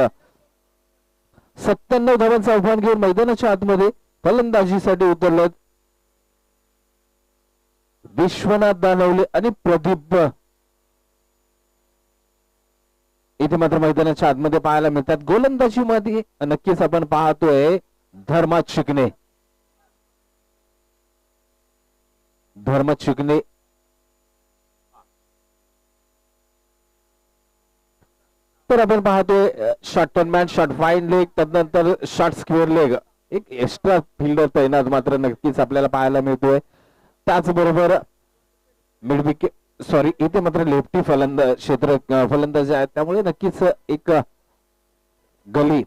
97 धावांचं आव्हान घेऊन मैदानाच्या आतमध्ये फलंदाजीसाठी उतरलेत विश्वनाथ दानवले आणि प्रदीप. इथे मात्र मैदानाच्या आतमध्ये पाहायला मिळतात. गोलंदाजीमध्ये नक्कीच आपण पाहतोय धर्मा चिकणे. तर आपण पाहतोय शॉर्ट टर्नमॅन, शॉर्ट फाईन लेग, त्यानंतर शॉर्ट स्क्वेअर लेग, एक एक्स्ट्रा फिल्डर तैनात मात्र नक्कीच आपल्याला पाहायला मिळतोय. त्याचबरोबर मिड विकेट इथे मात्र लेफ्टी फलंदाज आहेत, त्यामुळे नक्कीच एक गली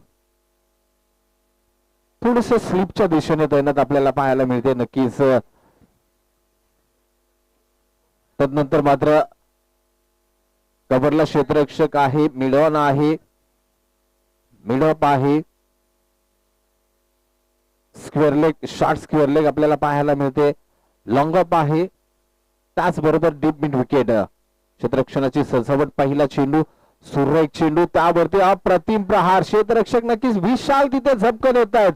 थोडस स्लिपच्या दिशेने तैनात आपल्याला पाहायला मिळते नक्कीच. तदनंतर मात्र कव्हरला क्षेत्ररक्षक आहे, मिडऑन आहे, मिडऑफ आहे, square leg, short square leg आपल्याला पाहायला मिळते, लॉंग अप आहे, त्याचबरोबर डीप मिड विकेट. क्षेत्ररक्षणाची सजावट, पहिला चेंडू, सुरेख चेंडू, त्यावरती अप्रतिम प्रहार. क्षेत्ररक्षक नक्कीच विशाल तिथे झपकन येत आहेत.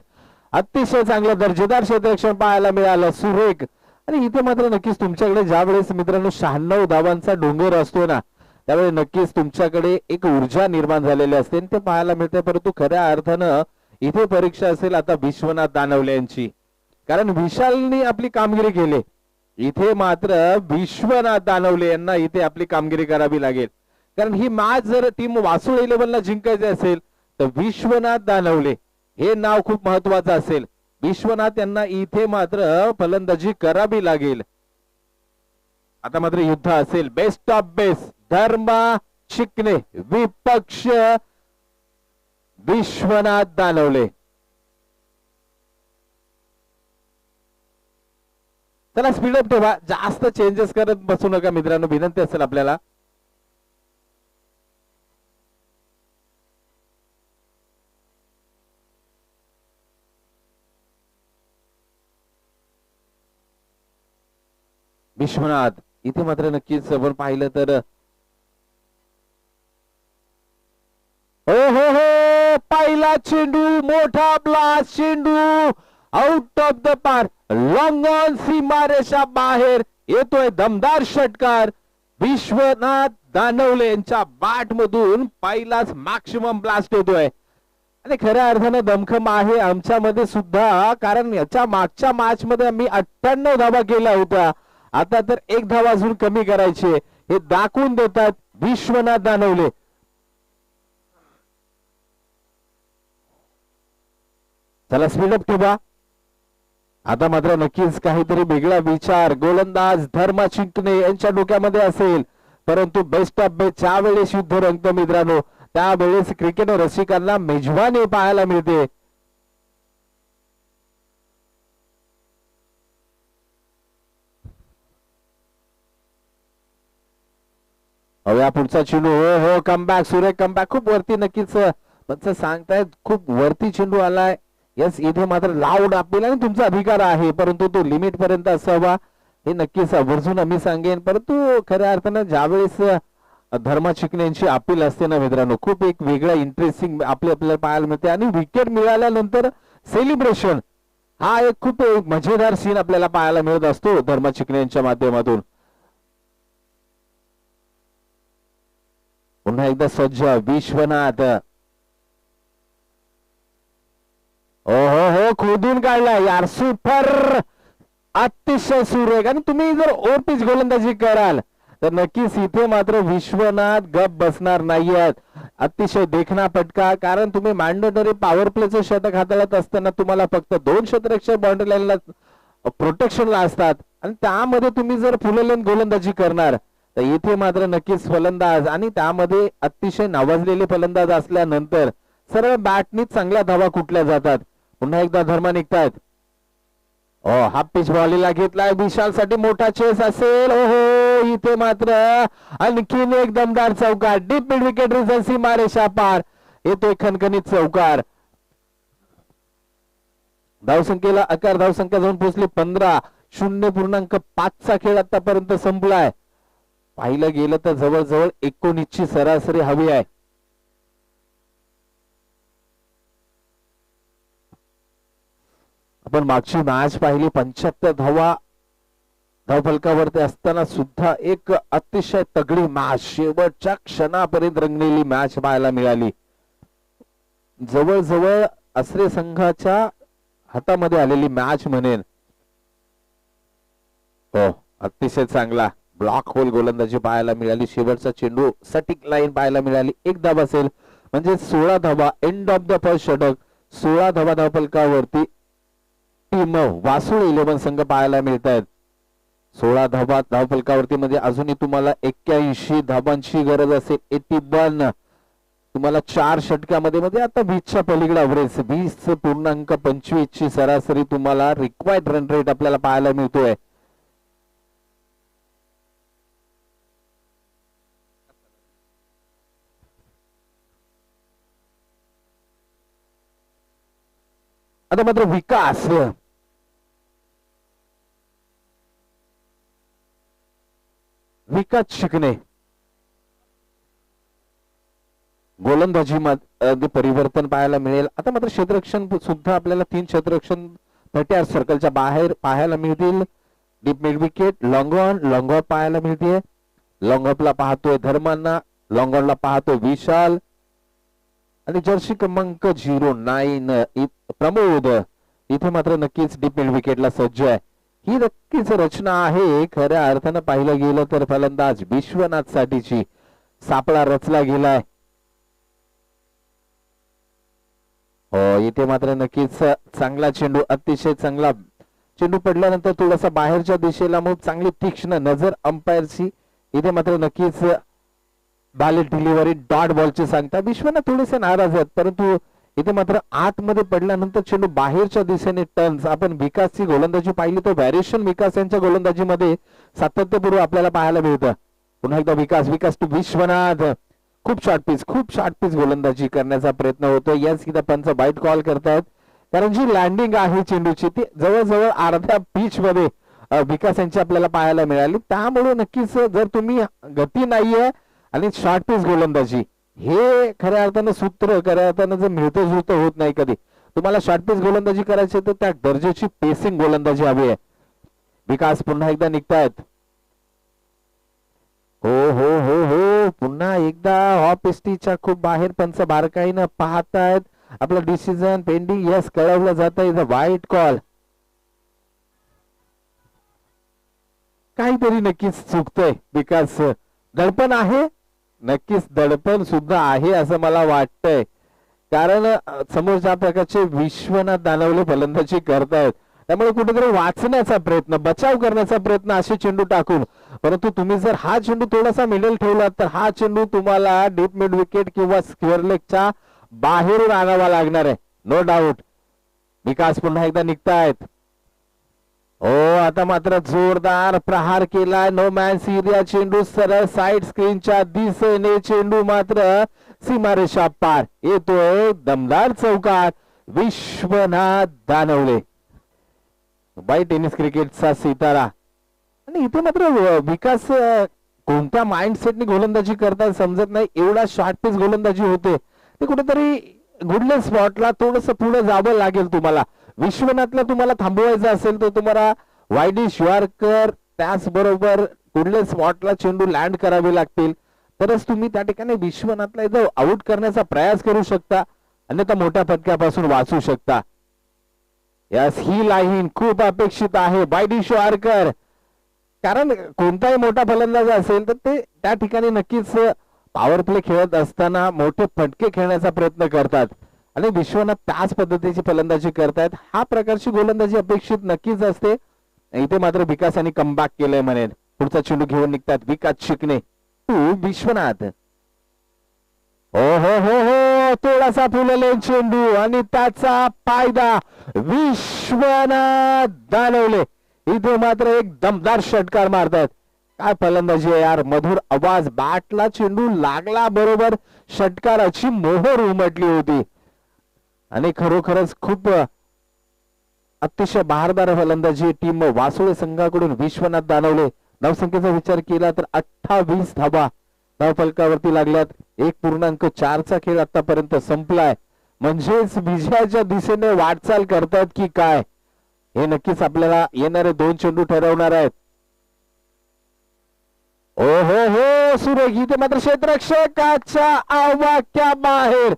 अतिशय चांगलं दर्जेदार क्षेत्ररक्षण पाहायला मिळालं, सुरेख. आणि इथे मात्र नक्कीच तुमच्याकडे ज्या वेळेस मित्रांनो 96 धावांचा डोंगर असतो ना, त्यावेळी नक्कीच तुमच्याकडे एक ऊर्जा निर्माण झालेली असते ते पाहायला मिळते. परंतु खऱ्या अर्थानं इथे परीक्षा असेल आता विश्वनाथ दानवले यांची, कारण विशालनी आपली कामगिरी केली. इथे मात्र विश्वनाथ दानवले यांना इथे आपली कामगिरी करावी लागेल, कारण ही मॅच जर टीम वासुळ 11ला जिंकायची असेल तर विश्वनाथ दानवले हे नाव खूप महत्वाचं असेल. विश्वनाथ यांना इथे मात्र फलंदाजी करावी लागेल. आता मात्र युद्ध असेल. बेस्ट ऑफ बेस्ट धर्मा चिकणे विपक्ष विश्वनाथ दानवले. चला स्पीडअप ठेवा, जास्त चेंजेस करत बसू नका मित्रांनो, विनंती असेल आपल्याला. विश्वनाथ इथे मात्र नक्कीच आपण पाहिलं तर हो पहिला चेंडू, मोठा ब्लास्ट चेंडू, आउट ऑफ द पार, लॉंग ऑन, सीमारेषा बाहेर येतोय दमदार षटकार. विश्वनाथ दानवले यांच्या बॅट मधून पहिलाच मॅक्सिमम ब्लास्ट येतोय आणि खऱ्या अर्थानं दमखम आहे आमच्यामध्ये सुद्धा, कारण याच्या मागच्या मॅच मध्ये आम्ही 98 धावा केल्या होत्या. आता तर 1 धावा अजून कमी करायचे हे दाखवून देतात विश्वनाथ दानवले. चला स्पीडअप ठेवा. आता मात्र नक्कीच काहीतरी वेगळा विचार गोलंदाज धर्मा चिकणे यांच्या डोक्यामध्ये असेल, परंतु बेस्ट ऑफ बेस्ट ज्या वेळेस युद्ध रंगतं मित्रांनो, त्यावेळेस क्रिकेट रसिकांना मेजवानी पाहायला मिळते. हव्या पुढचा चेंडू, हो कमबॅक, सुरेख कमबॅक, खूप वरती नक्कीच सांगतायत खूप वरती चेंडू आलाय. यस इथे मात्र लाऊड अपील आणि तुमचा अधिकार आहे, परंतु तो लिमिट पर्यंत असावा हे नक्कीच आवर्जून आम्ही सांगेन. परंतु खऱ्या अर्थानं ज्यावेळेस धर्मा चिकणे यांची अपील असते ना मित्रांनो, खूप एक वेगळा इंटरेस्टिंग आपल्याला पाहायला मिळते. आणि विकेट मिळाल्यानंतर सेलिब्रेशन हा एक खूप मजेदार सीन आपल्याला पाहायला मिळत असतो धर्मा चिकणे यांच्या माध्यमातून. पुन्हा एकदा सज्ज विश्वनाथ, हो खोदून काढला यार, सुपर, अतिशय सुरेख. आणि तुम्ही जर ओव्हर पिच गोलंदाजी कराल तर नक्कीच इथे मात्र विश्वनाथ गप बसणार नाहीयेत. अतिशय देखणा फटका, कारण तुम्ही मॅन्डेटरी पॉवर प्लेचं षटक हाताळत असताना तुम्हाला फक्त 2 क्षेत्ररक्षक बाउंड्री लाईनला प्रोटेक्शनला असतात आणि त्यामध्ये तुम्ही जर फुल लेंथ गोलंदाजी करणार तर इथे मात्र नक्कीच फलंदाज आणि त्यामध्ये अतिशय नावाजलेले फलंदाज असल्यानंतर सरळ बॅटनी चांगल्या धावा कुठल्या जातात. पुन्हा एकदा धर्मा निघतायत. हाफ पिच बॉलीला घेतलाय, विशाल साठी मोठा चेस असेल. ओहो इथे मात्र आणखीन एक दमदार चौकार, डीप मिड विकेट रिझन, सीमारेषा पार, येतोय खणखणीत चौकार. धावसंख्येला आकार, धावसंख्या जाऊन पोहोचली 15. 0.5चा खेळ आतापर्यंत संपलाय. पाहिलं गेलं तर जवळजवळ 19 ची सरासरी हवी आहे. आपण मागची मॅच पाहिली, 75 धावा धावफलकावरती असताना सुद्धा एक अतिशय तगडी मॅच, शेवटच्या क्षणापर्यंत रंगलेली मॅच पाहायला मिळाली. जवळजवळ आसरे संघाच्या हातामध्ये आलेली मॅच म्हणेन. हो, अतिशय चांगला ब्लॉक होल गोलंदाजी पाहायला मिळाली. शेवटचा चेंडू सटीक लाईन पाहायला मिळाली. एक धाव असेल म्हणजे 16 धावा. एंड ऑफ द फर्स्ट षटक. 16 धावा धावफलकावरती टीम वासुळ 11 संघ पाहायला मिळत आहेत. 16 धावा धावफलकावरती म्हणजे अजूनही तुम्हाला 81 धावांची गरज असेल. 81 तुम्हाला 4 षटकामध्ये मध्ये आता 20च्या पलीकडे अवरेज 20.25 ची सरासरी तुम्हाला रिक्वायर्ड रन रेट आपल्याला पाहायला मिळतोय. आता मात्र विकास शिकणे गोलंदाजी मध्ये परिवर्तन पाहायला मिळेल. आता मात्र क्षेत्ररक्षण सुद्धा आपल्याला 3 क्षेत्ररक्षण 30 सर्कलच्या बाहेर पाहायला मिळतील. Deep mid wicket, long on पाहायला मिळते. लॉंग ऑफला पाहतोय धर्मांना, लॉंग ऑनला पाहतोय विशाल आणि जर्सी क्रमांक 09 प्रमोद. इथे मात्र नक्कीच डीप मिड विकेटला सज्ज आहे. ही नक्कीच रचना आहे खऱ्या अर्थानं पाहिलं गेलं तर फलंदाज विश्वनाथ साठीची. सापळा रचला गेलाय. हो, इथे मात्र नक्कीच चांगला चेंडू, अतिशय चांगला चेंडू पडल्यानंतर थोडासा बाहेरच्या दिशेला मग चांगली तीक्ष्ण नजर अंपायरची. इथे मात्र नक्कीच बॅलेट डिलिव्हरी डॉट बॉलची सांगता. विश्वनाथ थोडेसे नाराज आहेत, परंतु इथे मात्र आतमध्ये पडल्यानंतर चेंडू बाहेरच्या दिशेने टर्न्स. आपण विकासची गोलंदाजी पाहिली तर व्हॅरिएशन विकास यांच्या गोलंदाजीमध्ये सातत्यपूर्व आपल्याला पाहायला मिळतं. पुन्हा एकदा विकास टू विश्वनाथ. खूप शॉर्ट पिच गोलंदाजी करण्याचा प्रयत्न होतो. याच एकदा पंच बाईट कॉल करतायत, कारण जी लँडिंग आहे चेंडूची ती जवळजवळ अर्ध्या पिच मध्ये विकास यांची आपल्याला पाहायला मिळाली. त्यामुळे नक्कीच जर तुम्ही गती नाहीये आणि शॉर्ट पिच गोलंदाजी हे खऱ्या अर्थानं सूत्र खऱ्या अर्थानं जर मिळतं जुळतं होत नाही. कधी तुम्हाला शॉर्ट पिच गोलंदाजी करायची तर त्या दर्जाची पेसिंग गोलंदाजी हवी आहे. विकास पुन्हा एकदा निघतायत. हो पुन्हा एकदा ऑफ एसटीच्या खूप बाहेर पंच बारकाईनं पाहतायत. आपलं डिसिजन पेंडिंग यस कळवलं जात आहे. वाईट कॉल. काहीतरी नक्कीच चुकतंय. विकास दडपण आहे, नक्कीच दडपण सुद्धा आहे असं मला वाटतंय, कारण समोर ज्या प्रकारचे विश्वनाथ दानवले फलंदाजी करतायत त्यामुळे कुठेतरी वाचण्याचा प्रयत्न, बचाव करण्याचा प्रयत्न असे चेंडू टाकून. परंतु तुम्ही जर हा चेंडू थोडासा मिडल ठेवला तर हा चेंडू तुम्हाला डीप मिड विकेट किंवा स्क्वेअर लेगच्या बाहेरून आणावा लागणार आहे, नो डाऊट. विकास पुन्हा एकदा निघतायत. हो, आता मात्र जोरदार प्रहार केलाय. नो मॅन सिरिया चेंडू सरळ साइड स्क्रीनच्या दिशेने चेंडू मात्र सीमारेषा पार. येतोय दमदार चौकार. विश्वनाथ दानवले, बाय टेनिस क्रिकेटचा सितारा. आणि इथे मात्र विकास कोणत्या माइंडसेटने गोलंदाजी करतात समजत नाही. एवढा शॉर्ट पिच गोलंदाजी होते, ते कुठेतरी गुडलेस स्पॉटला थोडस पुढे जावं लागेल तुम्हाला. विश्वनाथला तुम्हाला थांबवायचं असेल तर तुम्हाला वायडिश यॉर्कर त्याचबरोबर गुडलेस स्पॉटला चेंडू लँड करावे लागतील, तरच तुम्ही त्या ठिकाणी विश्वनाथला इथं आउट करण्याचा प्रयास करू शकता, अन्यथा मोठ्या फटक्यापासून वाचू शकता. यस, ही लाईन खूप अपेक्षित आहे वायडिश यॉर्कर, कारण कोणताही मोठा फलंदाज असेल तर ते त्या ठिकाणी नक्कीच पॉवर प्ले खेळत असताना मोठे फटके खेळण्याचा प्रयत्न करतात आणि विश्वनाथ त्याच पद्धतीची फलंदाजी करतायत. हा प्रकारची गोलंदाजी अपेक्षित नक्कीच असते. इथे मात्र विकासाने कमबॅक केलंय म्हणेन. पुढचा चेंडू घेऊन निघतात विकास शिकणे टू विश्वनाथ. हो, थोडासा फुलले चेंडू आणि त्याचा फायदा विश्वनाथ दानवले. इथे मात्र एक दमदार षटकार मारतात. काय फलंदाजी आहे यार, मधुर आवाज, बॅटला चेंडू लागला बरोबर षटकाराची मोहर उमटली होती आणि खरोखरच खूप अतिशय बहारदार फलंदाजी टीम वासुळे संघाकडून विश्वनाथ दानवले. धावसंख्येचा विचार केला तर 28 धावा धावफलकावरती लागल्यात. 1.4चा खेळ आतापर्यंत संपलाय, म्हणजेच विजयाच्या दिशेने वाटचाल करतायत की काय हे नक्कीच आपल्याला येणारे 2 चेंडू ठरवणार आहेत. ओ हो सुरेख, इथे मात्र क्षेत्ररक्षकाच्या आवाक्या बाहेर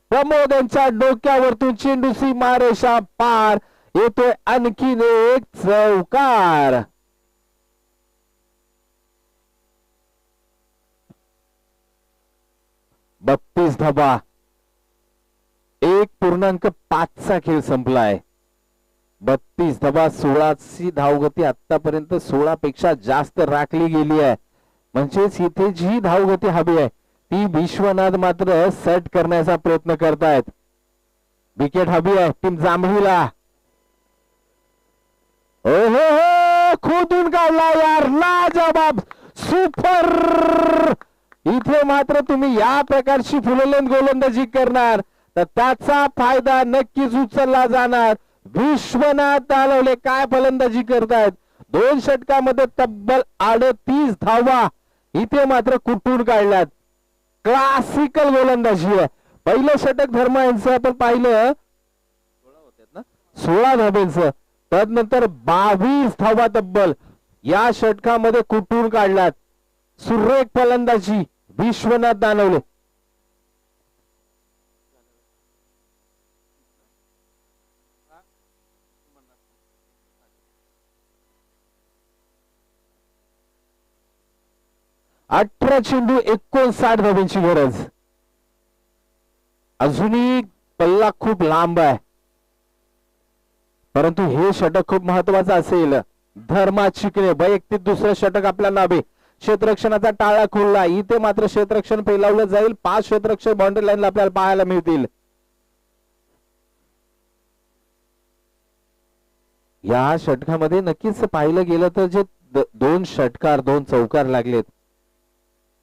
प्रमोद यांच्या डोक्यावरतून चेंडू सीमारेषा पार, येतोय आणखीन एक चौकार. बत्तीस धावा, 1.5चा खेळ संपलाय. 32 धावा, 16ची धावगती आतापर्यंत 16 पेक्षा जास्त राखली गेली आहे. म्हणजेच इथे जी धावगती हवी आहे ती विश्वनाथ मात्र सेट करण्याचा प्रयत्न करतायत. विकेट हवी आहे टीम जांभळीला. हो खोदून काढला यार, लाजवाब, सुपर. इथे मात्र तुम्ही या प्रकारची फुललेंद गोलंदाजी करणार तर त्याचा फायदा नक्कीच उचलला जाणार. विश्वनाथ दानवले काय फलंदाजी करतायत, 2 षटकामध्ये तब्बल 38 धावा इथे मात्र कुठून काढल्यात. क्लासिकल गोलंदाजी आहे. पहिलं षटक धर्मा यांचं आपण पाहिलं 16 धाब्यांचं, त्यानंतर 22 धावा तब्बल या षटकामध्ये कुठून काढल्यात. सुरेख फलंदाजी विश्वनाथ दानवले. अठरा चेंडू 59 धाब्यांची गरज. अजूनही पल्ला खूप लांब आहे, परंतु हे षटक खूप महत्वाचं असेल. धर्मा चिकणे वैयक्तिक दुसरं षटक आपल्या नावे. क्षेत्ररक्षणाचा टाळा खोलला, इथे मात्र क्षेत्ररक्षण फैलावलं जाईल. 5 क्षेत्ररक्षक बाउंड्री लाईनला आपल्याला पाहायला मिळतील. या षटकामध्ये नक्कीच पाहिलं गेलं तर जे 2 षटकार 2 चौकार लागलेत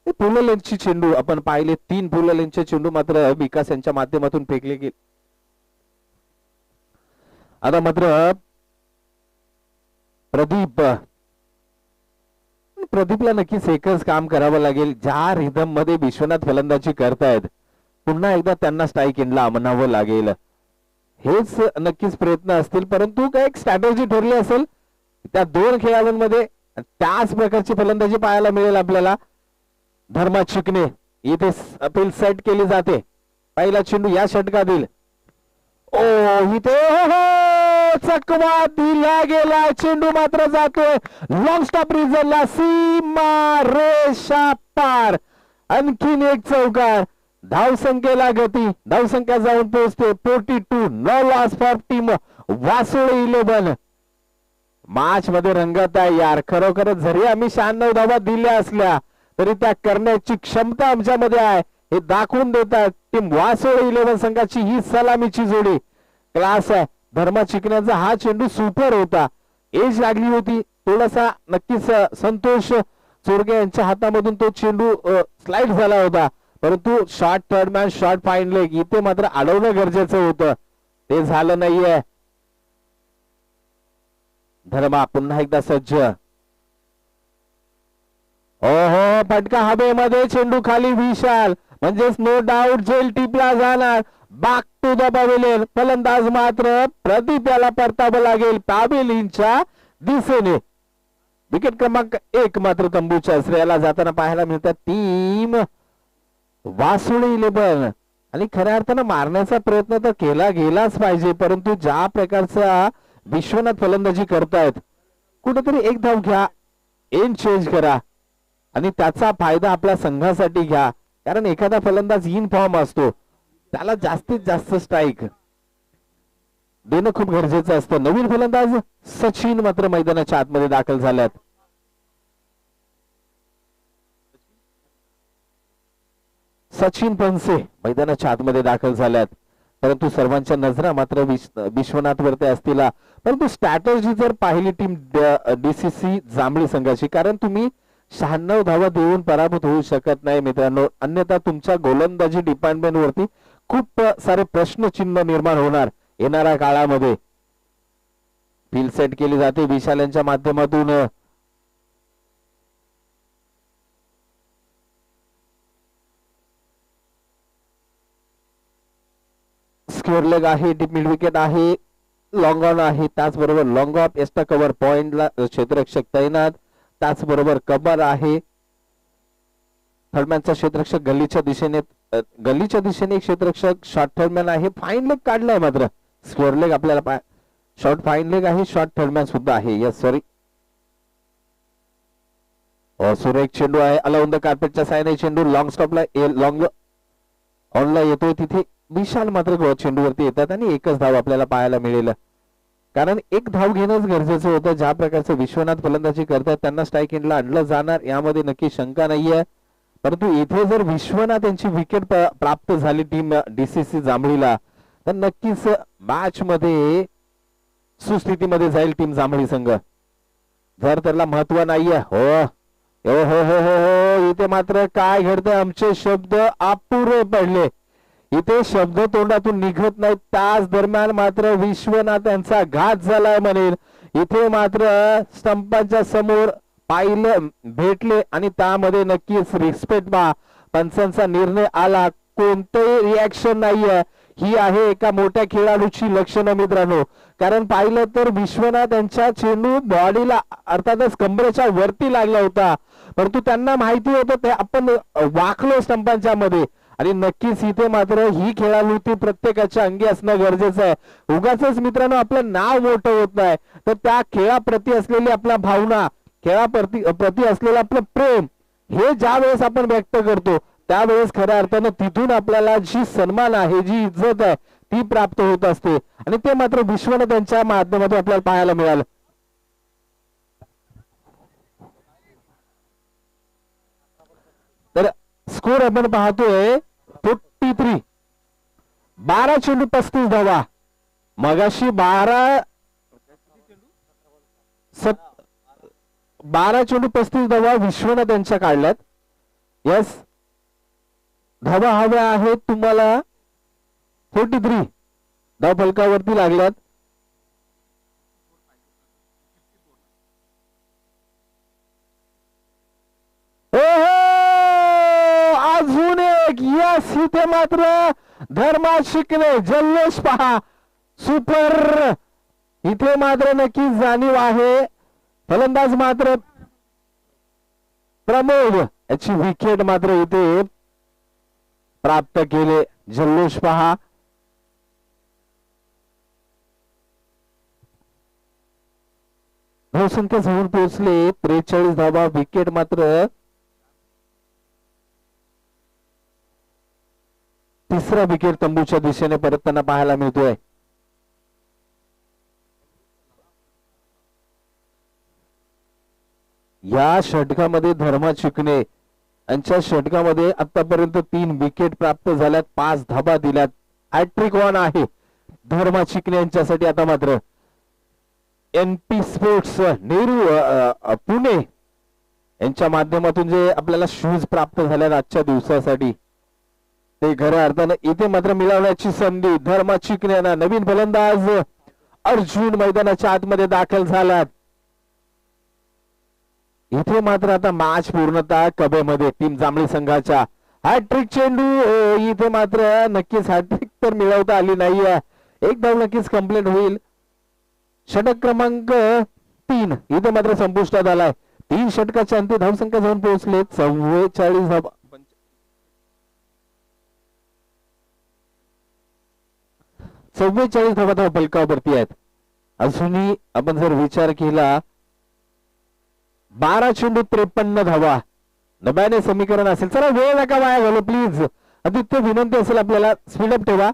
ते फुललेंची चेंडू आपण पाहिले. 3 फुललेंचे चेंडू मात्र विकास यांच्या माध्यमातून फेकले गेले. आता मात्र प्रदीपला नक्कीच एकच काम करावं लागेल. ज्या रिदम मध्ये विश्वनाथ फलंदाजी करतायत पुन्हा एकदा त्यांना स्ट्राईक एंडला म्हणावं लागेल. हेच नक्कीच प्रयत्न असतील, परंतु काय एक स्ट्रॅटेजी ठरली असेल त्या 2 खेळाडूंमध्ये. त्याच प्रकारची फलंदाजी पाहायला मिळेल आपल्याला. धर्मा चिकणे इथे अपील सेट केली जाते. पहिला चेंडू या षटकातील. ओ इथे चकवा दिला गेला, चेंडू मात्र जातोय लॉंग स्टॉप रिझनला, सीमा रेषा पार. आणखीन एक चौकार. धावसंख्येला गती, धावसंख्या जाऊन पोहोचते 42. No loss for team Vasule 11. Match मध्ये रंगत आहे यार. खरोखरच जरी आम्ही 96 धावा दिल्या असल्या तरी त्या करण्याची क्षमता आमच्यामध्ये आहे हे दाखवून देतात टीम वासुळे 11 संघाची ही सलामीची जोडी. क्लास आहे. धर्मा चिकण्याचा हा चेंडू सुपर होता, एज लागली होती थोडासा. नक्कीच संतोष चोरगे यांच्या हातामधून तो चेंडू स्लाइड झाला होता, परंतु short third man short fine leg इथे मात्र अडवणं गरजेचं होतं, ते झालं नाहीये. धर्मा पुन्हा एकदा सज्ज. ओहो फटका हवेमध्ये, चेंडू खाली विशाल, म्हणजेच नो डाऊट जेल टिपला जाणार. Back to the pavilion. फलंदाज मात्र प्रदीप याला परतावं लागेल पवेलियनच्या दिशेने. विकेट क्रमांक 1 मात्र तंबूच्या श्रेयाला जाताना पाहायला मिळतात टीम वासुळे 11. आणि खऱ्या अर्थानं मारण्याचा प्रयत्न तर केला गेलाच पाहिजे, परंतु ज्या प्रकारचा विश्वनाथ फलंदाजी करतायत कुठेतरी एक धाव घ्या, एन चेंज करा आणि त्याचा फायदा आपल्या संघासाठी घ्या. कारण एखादा फलंदाज इन फॉर्म असतो, त्याला जास्तीत जास्त स्ट्राईक देणं खूप गरजेचं असतं. नवीन फलंदाज सचिन मात्र मैदानाच्या आतमध्ये दाखल झाल्यात. सचिन पंसे मैदानाच्या आतमध्ये दाखल झाल्यात, परंतु सर्वांच्या नजरा मात्र विश्वनाथ वरती असतील. परंतु स्ट्रॅटेजी जर पाहिली टीम डीसीसी जांभळी संघाची, कारण तुम्ही 96 धावा देऊन पराभूत होऊ शकत नाही मित्रांनो, अन्यथा तुमच्या गोलंदाजी डिपार्टमेंट वरती खूप सारे प्रश्नचिन्ह निर्माण होणार येणाऱ्या काळामध्ये. फील्ड सेट केली जाते विशाल यांच्या माध्यमातून. स्क्वेअर लेग आहे, डीप मिड विकेट आहे, लॉंग ऑन आहे, त्याचबरोबर लॉंग ऑफ एक्स्ट्रा कव्हर पॉइंटला क्षेत्ररक्षक तैनात, त्याचबरोबर कबर आहे. थर्डमॅनचा क्षेत्ररक्षक गल्लीच्या दिशेने एक क्षेत्ररक्षक शॉर्ट थर्डमॅन आहे. फाईन लेग काढलाय मात्र स्क्वेअर लेग आपल्याला शॉर्ट फाईन लेग आहे, शॉर्ट थर्डमॅन सुद्धा आहे. यस सॉरी, सुरेख चेंडू आहे अलाउन द कार्पेटच्या सायने चेंडू लॉंग स्टॉपला लॉंग ऑनला येतोय, तिथे विशाल मात्र चेंडूवरती येतात आणि एकच धाव आपल्याला पाहायला मिळेल. कारण एक धाव घेणंच गरजेचं होतं. ज्या प्रकारचे विश्वनाथ फलंदाजी करतात त्यांना स्ट्राईक एंडला आणलं जाणार यामध्ये नक्की शंका नाहीये. परंतु इथे जर विश्वनाथ यांची विकेट प्राप्त झाली टीम डीसीसी जांभळीला तर नक्कीच मॅच मध्ये सुस्थितीमध्ये जाईल टीम जांभळी संघ. जर त्याला महत्व नाहीये. हो हो हो हो हो, इथे मात्र काय घडतंय, आमचे शब्द अपुरे पडले. इथे शब्द तोंडातून निघत नाहीत. त्याच दरम्यान मात्र विश्वनाथ यांचा घात झालाय म्हणेल. इथे मात्र स्टंपांच्या समोर पाहिलं भेटले आणि त्यामध्ये नक्कीच रिस्पेक्ट बा पंचांचा निर्णय आला. कोणतंही रिॲक्शन नाहीये. ही आहे एका मोठ्या खेळाडूची लक्षणं मित्रांनो. कारण पाहिलं तर विश्वनाथ यांच्या चेंडू बॉडीला अर्थातच कमरेच्या वरती लागला होता, परंतु त्यांना माहिती होतं ते आपण वाकलो स्टंपांच्या मध्ये. आणि नक्कीच इथे मात्र ही खेळाडू ती प्रत्येकाच्या अंगी असणं गरजेचं आहे. उगाच मित्रांनो आपलं नाव मोठं होत नाही तर त्या खेळाप्रती असलेली आपल्या भावना, खेळाप्रती असलेलं आपलं प्रेम हे ज्या वेळेस आपण व्यक्त करतो त्यावेळेस खऱ्या अर्थानं तिथून आपल्याला जी सन्मान आहे, जी इज्जत आहे ती प्राप्त होत असते. आणि ते मात्र विश्वनाथ यांच्या माध्यमातून आपल्याला पाहायला मिळालं. तर स्कोर आपण पाहतोय 43. 12 चेंडू 35 धावा. मगाशी 12 चेंडू 35 धावा विश्वनाथ यांच्या काढल्यात. यस, धावा हव्या आहेत तुम्हाला 43 धाव फलकावरती लागल्यात. अजून एक यस, इथे मात्र धर्मा शिकले जल्लोष पहा, सुपर. इथे मात्र नक्कीच जाणीव आहे. फलंदाज मात्र प्रमोद याची विकेट मात्र इथे प्राप्त केले. जल्लोष पहा. धावसंख्या जवळ पोहोचले 43 धावा. विकेट मात्र तिसरा विकेट तंबूच्या दिशेने परतताना पाहायला मिळतोय. या षटकामध्ये धर्मा चिकणे यांच्या षटकामध्ये आतापर्यंत 3 विकेट प्राप्त झाल्यात, 5 धाबा दिल्यात. हॅट्रिक ऑन आहे धर्मा चिकणे यांच्यासाठी. आता मात्र एनपी स्पोर्ट्स नेहरू पुणे यांच्या माध्यमातून जे आपल्याला शूज प्राप्त झाल्यात आजच्या दिवसासाठी ते खऱ्या अर्थानं इथे मात्र मिळवण्याची संधी धर्मा चिकणे यांना. नवीन फलंदाज अर्जुन मैदानाच्या आतमध्ये दाखल झालात. इथे मात्र आता मॅच पूर्णतः कबेमध्ये टीम जांभळी संघाच्या. हॅट्रिक चेंडू इथे मात्र नक्कीच हॅट्रिक तर मिळवता आली नाहीये. एक धाव नक्कीच कंप्लीट होईल. षटक क्रमांक 3 इथे मात्र संपुष्टात आलाय. 3 षटकाच्या अंती धावसंख्या जाऊन पोहोचले 44 धावा. 44 धावा फलकावरती आहेत. अजूनही आपण जर विचार केला 12 चेंडू 53 धावा. नव्याने समीकरण असेल. चला वेळ नका वाया घालू प्लीज. आदित्य विनंती असेल आपल्याला स्पीडअप ठेवा.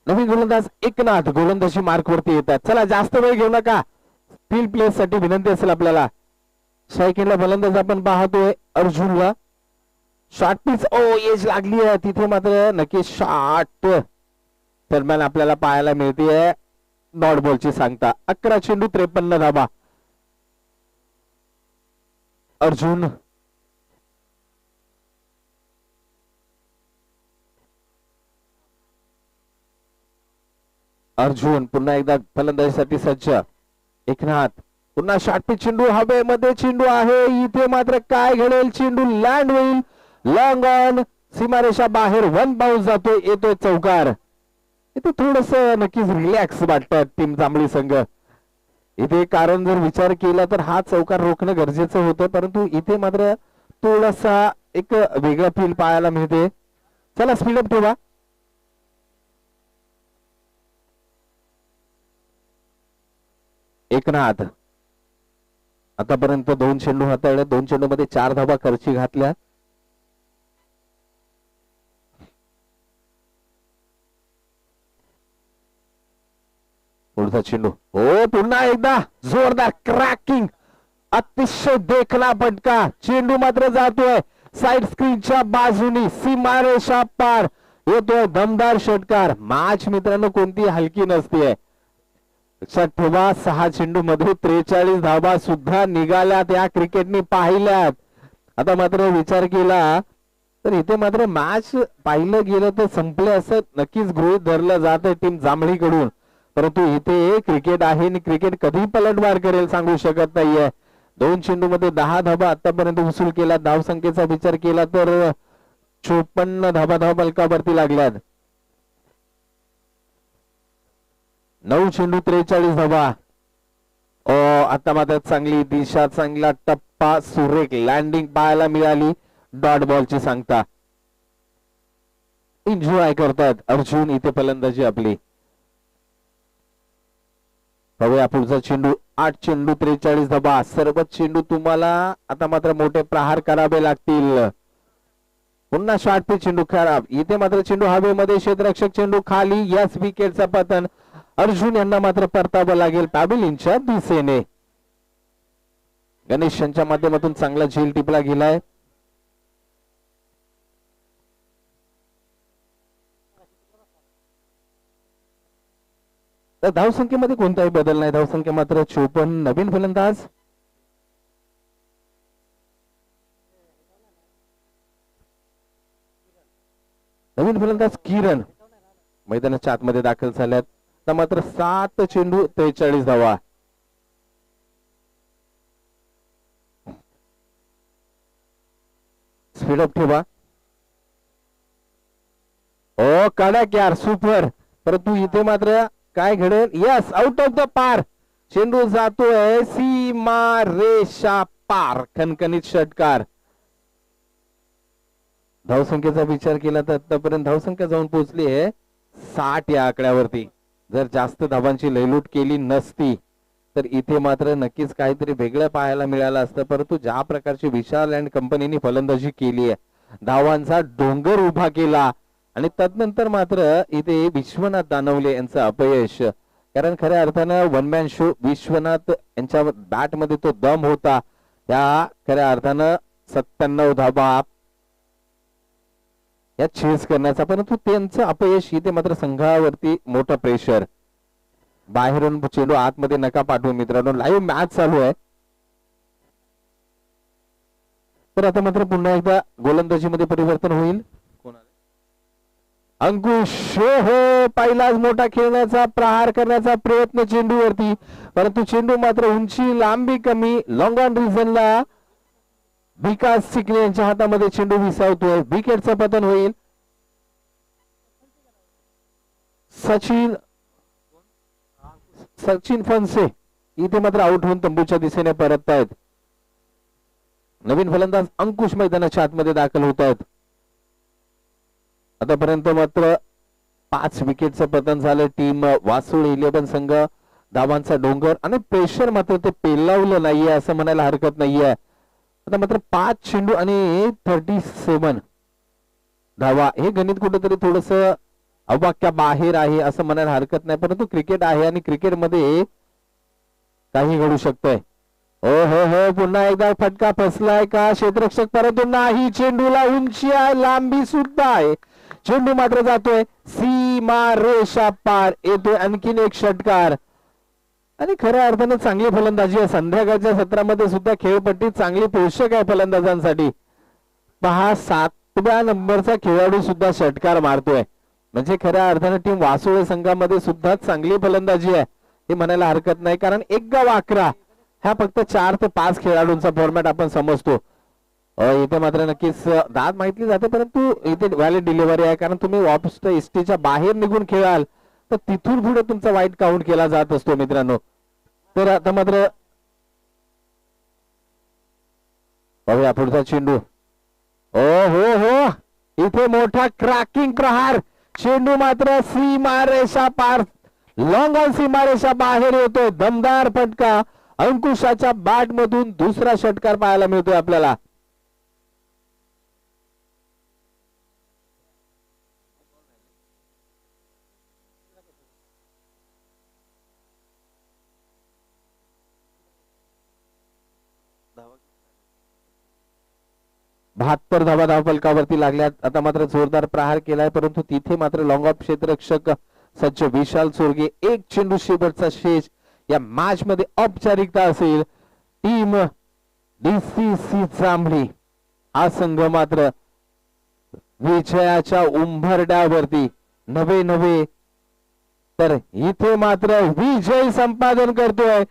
नवीन गोलंदाज एकनाथ गोलंदाजी मार्क वरती येतात. चला जास्त वेळ घेऊ नका. फील्ड प्लेस साठी विनंती असेल आपल्याला. सेकंडला फलंदाज आपण पाहतोय अर्जुनला. शॉर्ट पिच ओ एज लागली आहे तिथे मात्र नक्की शॉर्ट दरम्यान आपल्याला पाहायला मिळते. डॉट बॉलची सांगता. 11 चेंडू 53 धाबा. अर्जुन अर्जुन पुन्हा एकदा फलंदाजीसाठी सज्ज. एकनाथ पुन्हा शॉर्ट पिच चेंडू हवेमध्ये चेंडू आहे इथे मात्र काय घडेल. चेंडू लँड होईल लॉंग ऑन सीमारेषा बाहेर. 1 बाउन्स जातोय येतोय चौकार. इथे थोडस नक्कीच रिलॅक्स वाटतं टीम जांभळी संघ इथे. कारण जर विचार केला तर हा चौकार रोखणं गरजेचं होतं परंतु इथे मात्र थोडासा एक वेगळा फील पाहायला मिळते. चला स्पीडअप ठेवा. एकनाथ आतापर्यंत 2 चेंडू हाताळले. 2 चेंडू मध्ये 4 धाबा खर्ची घातल्या. पुढचा चेंडू हो पुन्हा एकदा जोरदार क्रॅकिंग. अतिशय देखणा फटका. चेंडू मात्र जातोय साइड स्क्रीनच्या बाजूनी सीमारेषा पार. येतोय दमदार षटकार. मॅच मित्रांनो कोणती हलकी नसतीये. लक्षात ठेवा 6 चेंडू मध्ये 43 धाबा सुद्धा निघाल्यात या क्रिकेटनी पाहिल्यात. आता मात्र विचार केला तर इथे मात्र मॅच पाहिलं गेलं तर संपले असं नक्कीच गृहीत धरलं जात टीम जांभळीकडून. परंतु इथे क्रिकेट आहे आणि क्रिकेट कधी पलटवार करेल सांगू शकत नाहीये. 2 चेंडू मध्ये 10 धाबा आतापर्यंत वसूल केला. धाव संख्येचा विचार केला तर 54 धाबा धाव फलकावरती लागल्यात. 9 चेंडू 43 धाबा. आता मात्र चांगली दिशा चांगला टप्पा सुरेख लँडिंग पाहायला मिळाली. डॉट बॉलची सांगता. एन्जॉय करतात अर्जुन इथे फलंदाजी आपली. बघूया पुढचा चेंडू. 8 चेंडू 43 धाबा. सर्व चेंडू तुम्हाला आता मात्र मोठे प्रहार करावे लागतील. पुन्हा शॉर्ट पिच चेंडू खराब. इथे मात्र चेंडू हवेमध्ये क्षेत्ररक्षक चेंडू खाली. याच विकेटचा पतन. अर्जुन यांना मात्र परतावं लागेल पॅव्हिलियनच्या दिशेने. गणेश यांच्या माध्यमातून चांगला झेल टिपला गेलाय. तर धावसंख्येमध्ये कोणताही बदल नाही. धावसंख्या मात्र 54. नवीन फलंदाज किरण मैदानाच्या आतमध्ये दाखल झाल्यात. तर मात्र 7 चेंडू 43 धावा. स्पीडअप ठेवा. ओ कडक यार सुपर. परंतु इथे मात्र काय घडेल. यस आउट ऑफ द पार. चेंडू जातोय सीमा रेषा पार. खणखणीत षटकार. धावसंख्येचा विचार केला तर आतापर्यंत धावसंख्या जाऊन पोहोचली आहे 60 या आकड्यावरती. जर जास्त धावांची लयलूट केली नसती तर इथे मात्र नक्कीच काहीतरी वेगळं पाहायला मिळालं असतं. परंतु ज्या प्रकारची विशाल अँड कंपनीने फलंदाजी केली आहे धावांचा डोंगर उभा केला आणि तदनंतर मात्र इथे विश्वनाथ दानवले यांचं अपयश. कारण खऱ्या अर्थानं वन मॅन शो विश्वनाथ यांच्या बॅट मध्ये तो दम होता. या खऱ्या अर्थानं 97 धाबा या चेस करण्याचा. परंतु त्यांचं अपयश इथे मात्र संघावरती मोठा प्रेशर. बाहेरून चेंडू आतमध्ये नका पाठवू मित्रांनो. लाईव्ह मॅच चालू आहे. तर आता मात्र पुन्हा एकदा गोलंदाजीमध्ये परिवर्तन होईल. अंकुश हो पहिलाच मोठा खेळण्याचा प्रहार करण्याचा प्रयत्न चेंडूवरती. परंतु चेंडू मात्र उंची लांबी कमी. लॉंग ऑन रिझनला विकास सिकले यांच्या हातामध्ये चेंडू विसावतोय. विकेटचं पतन होईल. सचिन फनसे इथे मात्र आउट होऊन तंबूच्या दिशेने परततायत. नवीन फलंदाज अंकुश मैदानाच्या आतमध्ये दाखल होत आहेत. आतापर्यंत मात्र 5 विकेटचं पतन झालं. टीम वासुळ 11 संघ धावांचा डोंगर आणि प्रेशर मात्र ते पेलावलं नाहीये असं म्हणायला हरकत नाहीये. आता मात्र 5 चेंडू आणि 37 धावा. हे गणित कुठेतरी थोडस अवाक्या बाहेर आहे असं म्हणायला हरकत नाही. परंतु क्रिकेट आहे आणि क्रिकेटमध्ये काही घडू शकतंय. ओ हो हो, पुन्हा एकदा फटका फसलाय का क्षेत्ररक्षक, परंतु नाही, चेंडूला उंची आहे, लांबी सुद्धा आहे, चेंडू मात्र जातोय सीमा रेषा पार, येतोय आणखीन एक षटकार. आणि खऱ्या अर्थानं चांगली फलंदाजी आहे संध्याकाळच्या सत्रामध्ये सुद्धा. खेळपट्टी चांगली पोषक आहे फलंदाजांसाठी. पहा, 7व्या नंबरचा खेळाडू सुद्धा षटकार मारतोय, म्हणजे खऱ्या अर्थानं टीम वासोळे संघामध्ये सुद्धा चांगली फलंदाजी आहे हे म्हणायला हरकत नाही. कारण 1-11 ह्या फक्त 4 ते 5 खेळाडूंचा फॉर्मॅट आपण समजतो. इथे मात्र नक्कीच दाद माहिती जाते, परंतु इथे व्हॅलिड डिलिव्हरी आहे. कारण तुम्ही ऑफ इस्टीच्या बाहेर निघून खेळाल तर तिथून पुढे तुमचा वाईट काउंट केला जात असतो मित्रांनो. तर आता मात्र बघूया पुढचा चेंडू. ओ हो हो, इथे मोठा क्रॅकिंग प्रहार, चेंडू मात्र सीमारेषा पार, लॉंग ऑन सीमारेषा बाहेर येतोय. दमदार फटका, अंकुशाच्या बॅट मधून दुसरा षटकार पाहायला मिळतोय आपल्याला. बहात्तर धावा धावफलकावरती लागल्यात. आता मात्र जोरदार प्रहार केलाय, परंतु तिथे मात्र लॉंग ऑफ क्षेत्ररक्षक सज्ज विशाल चोरगे. एक चेंडू शेवटचा शेष. या मॅच मध्ये औपचारिकता असेल. टीम DCC जांभळी हा संघ मात्र विजयाच्या उंबरड्यावरती नवे तर इथे मात्र विजय संपादन करतोय.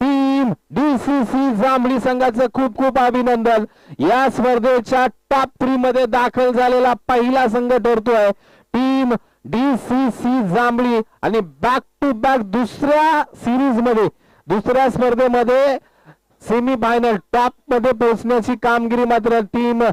टीम DCC जांभळी संघाचं खूप खूप अभिनंदन. या स्पर्धेच्या टॉप 3 मध्ये दाखल झालेला पहिला संघ ठरतोय टीम DCC जांभळी. आणि बॅक टू बॅक दुसऱ्या सिरीज मध्ये, दुसऱ्या स्पर्धेमध्ये सेमी फायनल टॉप मध्ये पोहोचण्याची कामगिरी मात्र टीम